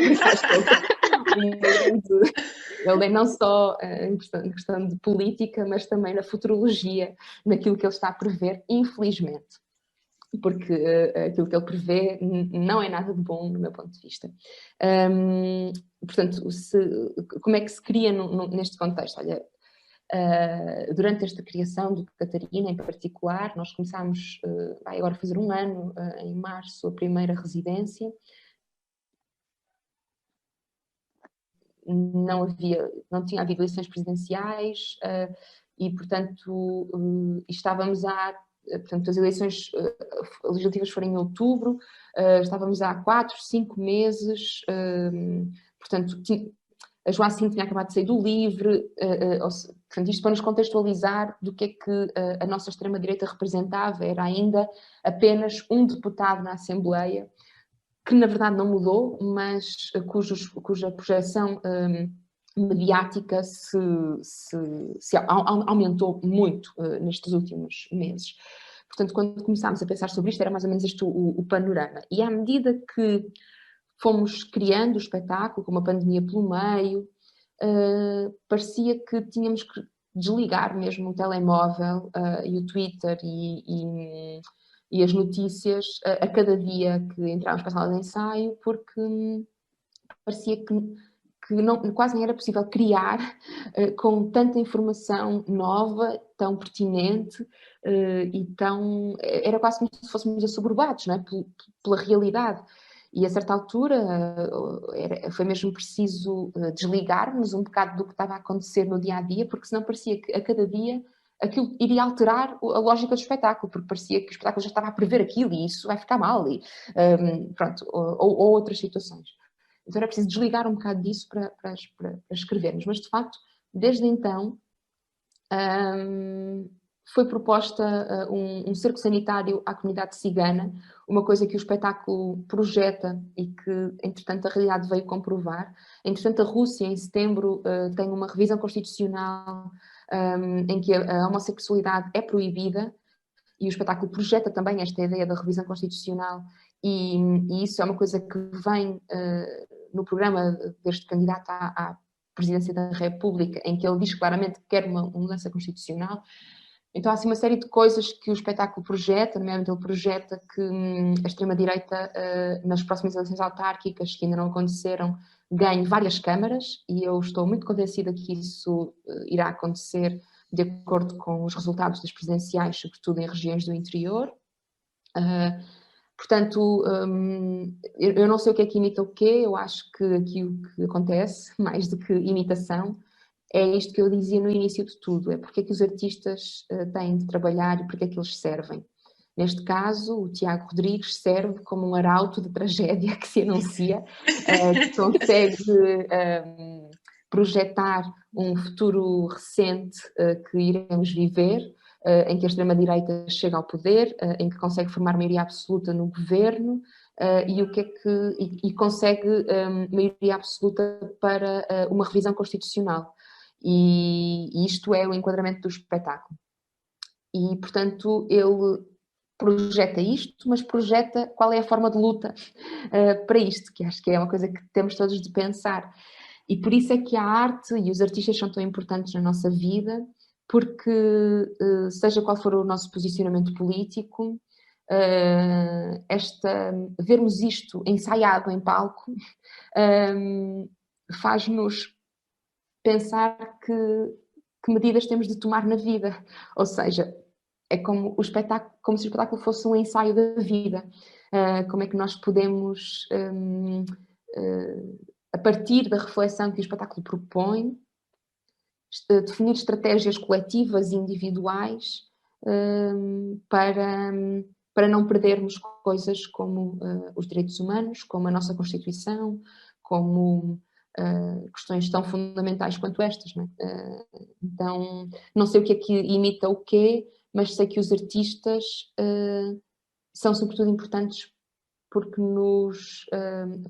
Ele é não só em questão de política, mas também na futurologia, naquilo que ele está a prever, infelizmente. Porque aquilo que ele prevê não é nada de bom, no meu ponto de vista. Portanto, como é que se cria neste contexto? Olha, durante esta criação do Catarina, em particular, nós começámos, vai agora fazer um ano, em março, a primeira residência. Não tinha havido eleições presidenciais e, portanto, estávamos portanto, as eleições legislativas foram em outubro, estávamos há 4, 5 meses, portanto, a Joacim tinha acabado de sair do LIVRE, portanto, isto para nos contextualizar do que é que a nossa extrema-direita representava, era ainda apenas um deputado na Assembleia, que na verdade não mudou, mas cuja projeção mediática se aumentou muito nestes últimos meses. Portanto, quando começámos a pensar sobre isto, era mais ou menos este o panorama. E à medida que fomos criando o espetáculo, com uma pandemia pelo meio, parecia que tínhamos que desligar mesmo o telemóvel e o Twitter e as notícias a cada dia que entrávamos para a sala de ensaio, porque parecia que quase nem era possível criar com tanta informação nova, tão pertinente e tão... Era quase como se fôssemos assoberbados, não é? Pela realidade. E a certa altura foi mesmo preciso desligar-nos um bocado do que estava a acontecer no dia a dia, porque senão parecia que a cada dia aquilo iria alterar a lógica do espetáculo, porque parecia que o espetáculo já estava a prever aquilo e isso vai ficar mal, e, pronto, ou outras situações. Então era preciso desligar um bocado disso para escrevermos, mas de facto, desde então, foi proposta um cerco sanitário à comunidade cigana, uma coisa que o espetáculo projeta e que, entretanto, a realidade veio comprovar. Entretanto, a Rússia, em setembro, tem uma revisão constitucional em que a homossexualidade é proibida, e o espetáculo projeta também esta ideia da revisão constitucional, e isso é uma coisa que vem no programa deste candidato à presidência da República, em que ele diz claramente que quer uma mudança constitucional. Então há assim uma série de coisas que o espetáculo projeta, nomeadamente ele projeta que a extrema-direita, nas próximas eleições autárquicas, que ainda não aconteceram, ganhe várias câmaras, e eu estou muito convencida que isso irá acontecer de acordo com os resultados das presidenciais, sobretudo em regiões do interior. Portanto, eu não sei o que é que imita o quê, eu acho que aqui o que acontece, mais do que imitação, é isto que eu dizia no início de tudo, é porque é que os artistas têm de trabalhar e porque é que eles servem. Neste caso, o Tiago Rodrigues serve como um arauto de tragédia que se anuncia, que consegue projetar um futuro recente que iremos viver, em que a extrema-direita chega ao poder, em que consegue formar maioria absoluta no governo, e consegue maioria absoluta para uma revisão constitucional. E isto é o enquadramento do espetáculo. E, portanto, ele projeta isto, mas projeta qual é a forma de luta para isto, que acho que é uma coisa que temos todos de pensar. E por isso é que a arte e os artistas são tão importantes na nossa vida, porque seja qual for o nosso posicionamento político, vermos isto ensaiado em palco faz-nos pensar que medidas temos de tomar na vida. Ou seja, é como como se o espetáculo fosse um ensaio da vida. Como é que nós podemos, a partir da reflexão que o espetáculo propõe, definir estratégias coletivas e individuais para não perdermos coisas como os direitos humanos, como a nossa Constituição, como questões tão fundamentais quanto estas, não é? Então, não sei o que é que imita o quê, mas sei que os artistas são sobretudo importantes porque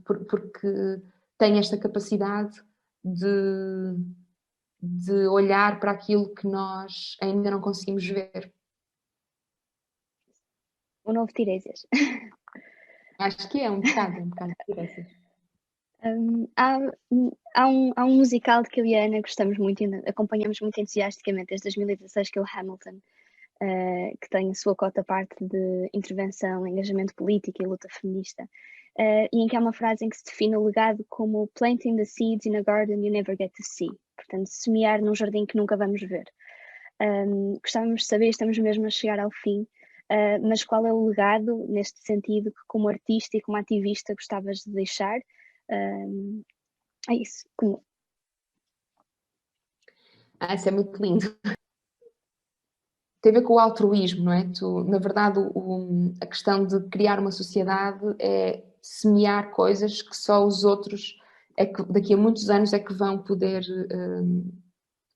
porque têm esta capacidade de olhar para aquilo que nós ainda não conseguimos ver. O novo Tiresias. Acho que é um bocado Tiresias. Há um musical que eu e a Ana gostamos muito, acompanhamos muito entusiasticamente desde 2016, que é o Hamilton, que tem a sua cota parte de intervenção, engajamento político e luta feminista, e em que há uma frase em que se define o legado como planting the seeds in a garden you never get to see, portanto, semear num jardim que nunca vamos ver. Gostávamos de saber, estamos mesmo a chegar ao fim, mas qual é o legado, neste sentido, que como artista e como ativista gostavas de deixar? É isso. Isso é muito lindo. Tem a ver com o altruísmo, não é? Na verdade, a questão de criar uma sociedade é semear coisas que só os outros, daqui a muitos anos, é que vão poder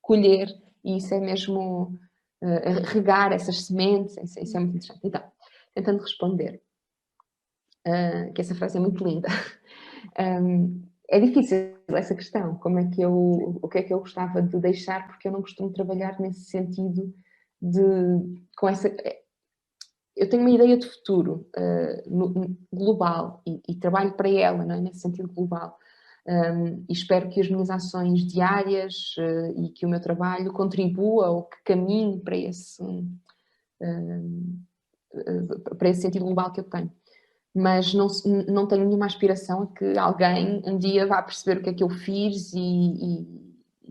colher, e isso é mesmo regar essas sementes, isso é muito interessante. Então, tentando responder, que essa frase é muito linda. É difícil essa questão, o que é que eu gostava de deixar, porque eu não costumo trabalhar nesse sentido eu tenho uma ideia de futuro global e trabalho para ela, não é? Nesse sentido global. E espero que as minhas ações diárias e que o meu trabalho contribua ou que caminhe para esse sentido global que eu tenho. Mas não tenho nenhuma aspiração a que alguém um dia vá perceber o que é que eu fiz e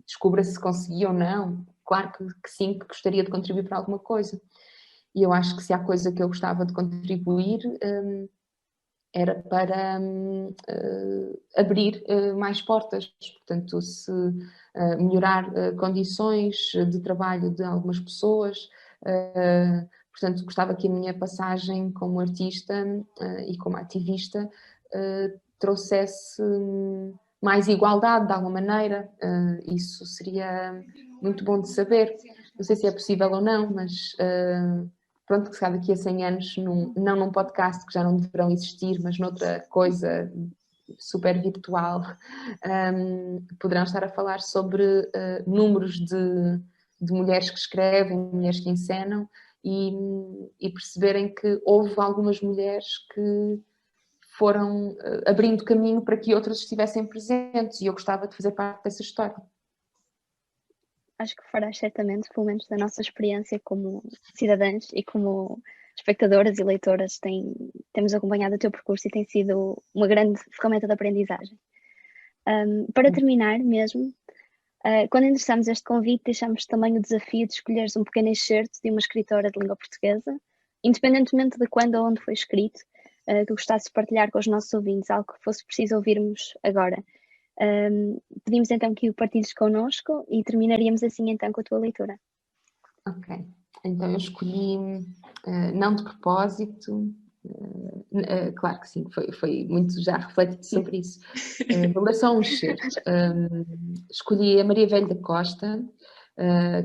descubra se consegui ou não. Claro que sim, que gostaria de contribuir para alguma coisa. E eu acho que se há coisa que eu gostava de contribuir era para abrir mais portas, portanto, se melhorar condições de trabalho de algumas pessoas. Portanto, gostava que a minha passagem como artista e como ativista trouxesse mais igualdade de alguma maneira. Isso seria muito bom de saber. Não sei se é possível ou não, mas pronto, que se calhar daqui a 100 anos, não num podcast que já não deverão existir, mas noutra coisa super virtual, poderão estar a falar sobre números de mulheres que escrevem, mulheres que encenam, e perceberem que houve algumas mulheres que foram abrindo caminho para que outras estivessem presentes, e eu gostava de fazer parte dessa história. Acho que farás certamente, pelo menos da nossa experiência como cidadãs e como espectadoras e leitoras, temos acompanhado o teu percurso e tem sido uma grande ferramenta de aprendizagem. Para terminar mesmo, quando endereçamos este convite, deixamos também o desafio de escolheres um pequeno excerto de uma escritora de língua portuguesa, independentemente de quando ou onde foi escrito, que gostasses de partilhar com os nossos ouvintes, algo que fosse preciso ouvirmos agora. Pedimos então que o partilhes connosco e terminaríamos assim então com a tua leitura. Ok, então eu escolhi, não de propósito, claro que sim, foi muito já refletido sobre isso. Vou ler só um excerto. Escolhi a Maria Velho da Costa,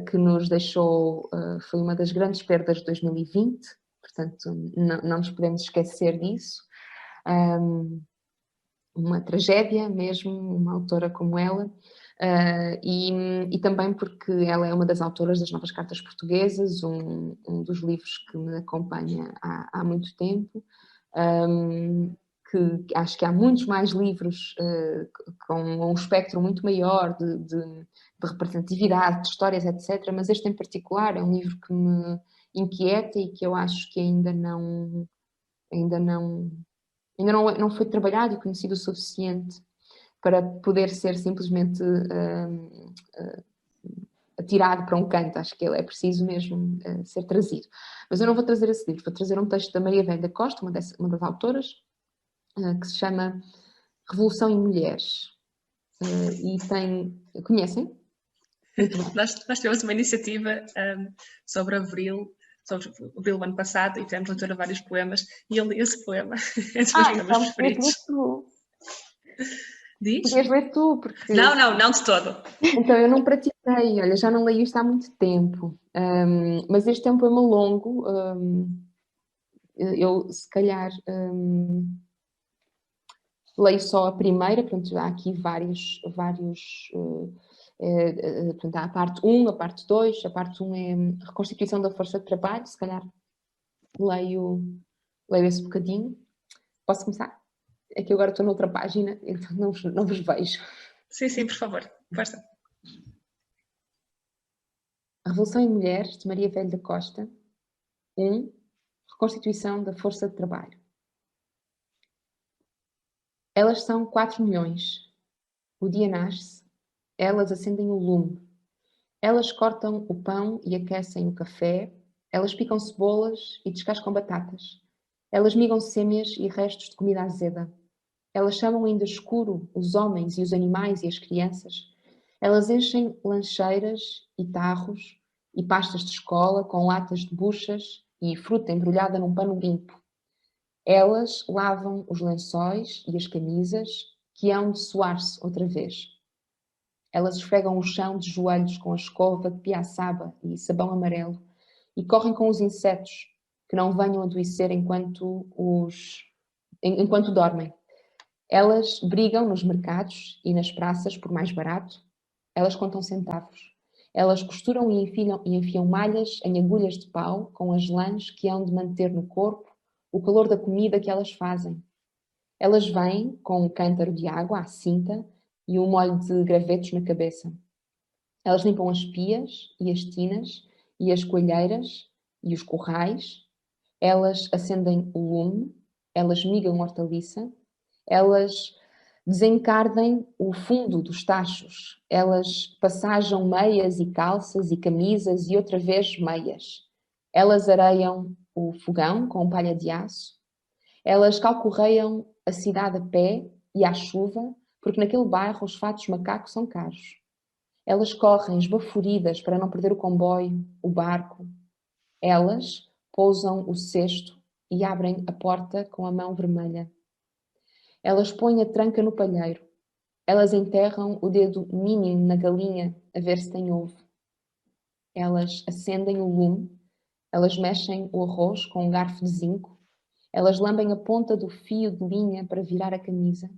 que nos deixou, foi uma das grandes perdas de 2020, portanto não nos podemos esquecer disso. Uma tragédia mesmo, uma autora como ela, e também porque ela é uma das autoras das Novas Cartas Portuguesas, um dos livros que me acompanha há muito tempo, que acho que há muitos mais livros com um espectro muito maior de representatividade, de histórias, etc., mas este em particular é um livro que me inquieta e que eu acho que ainda não foi trabalhado e conhecido o suficiente para poder ser simplesmente atirado para um canto. Acho que ele é preciso mesmo ser trazido. Mas eu não vou trazer esse livro, vou trazer um texto da Maria Velho da Costa, uma das autoras, que se chama Revolução em Mulheres. E tem... Conhecem? Nós tivemos uma iniciativa sobre Abril, sobre o Abril do ano passado, e tivemos leitura de vários poemas, e eu li esse poema. É dos meus poemas preferidos. Diz? Podias ler tu, porque... Não de todo. Então, eu não pratiquei, olha, já não leio isto há muito tempo, mas este é um poema longo, eu se calhar leio só a primeira, portanto há aqui vários portanto, há a parte 1, a parte 2, a parte 1 é a reconstituição da força de trabalho, se calhar leio esse bocadinho. Posso começar? É que eu agora estou noutra página, então não vos vejo. Sim, por favor. Força. A Revolução em Mulheres, de Maria Velho da Costa. 1. Reconstituição da força de trabalho. Elas são 4 milhões. O dia nasce, elas acendem o lume. Elas cortam o pão e aquecem o café. Elas picam cebolas e descascam batatas. Elas migam sêmias e restos de comida azeda. Elas chamam ainda escuro os homens e os animais e as crianças. Elas enchem lancheiras e tarros e pastas de escola com latas de buchas e fruta embrulhada num pano limpo. Elas lavam os lençóis e as camisas que hão de suar-se outra vez. Elas esfregam o chão de joelhos com a escova de piaçaba e sabão amarelo e correm com os insetos que não venham adoecer enquanto dormem. Elas brigam nos mercados e nas praças por mais barato. Elas contam centavos. Elas costuram e enfiam malhas em agulhas de pau com as lãs que hão de manter no corpo o calor da comida que elas fazem. Elas vêm com um cântaro de água à cinta e um molho de gravetos na cabeça. Elas limpam as pias e as tinas e as coalheiras e os currais. Elas acendem o lume. Elas migam hortaliça. Elas desencardem o fundo dos tachos. Elas passajam meias e calças e camisas e outra vez meias. Elas areiam o fogão com palha de aço. Elas calcorreiam a cidade a pé e à chuva, porque naquele bairro os fatos macacos são caros. Elas correm esbaforidas para não perder o comboio, o barco. Elas pousam o cesto e abrem a porta com a mão vermelha. Elas põem a tranca no palheiro. Elas enterram o dedo mínimo na galinha a ver se tem ovo. Elas acendem o lume. Elas mexem o arroz com um garfo de zinco. Elas lambem a ponta do fio de linha para virar a camisa.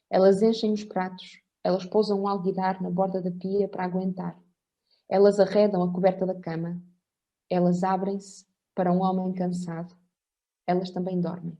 Elas enchem os pratos. Elas pousam um alguidar na borda da pia para aguentar. Elas arredam a coberta da cama. Elas abrem-se para um homem cansado. Elas também dormem.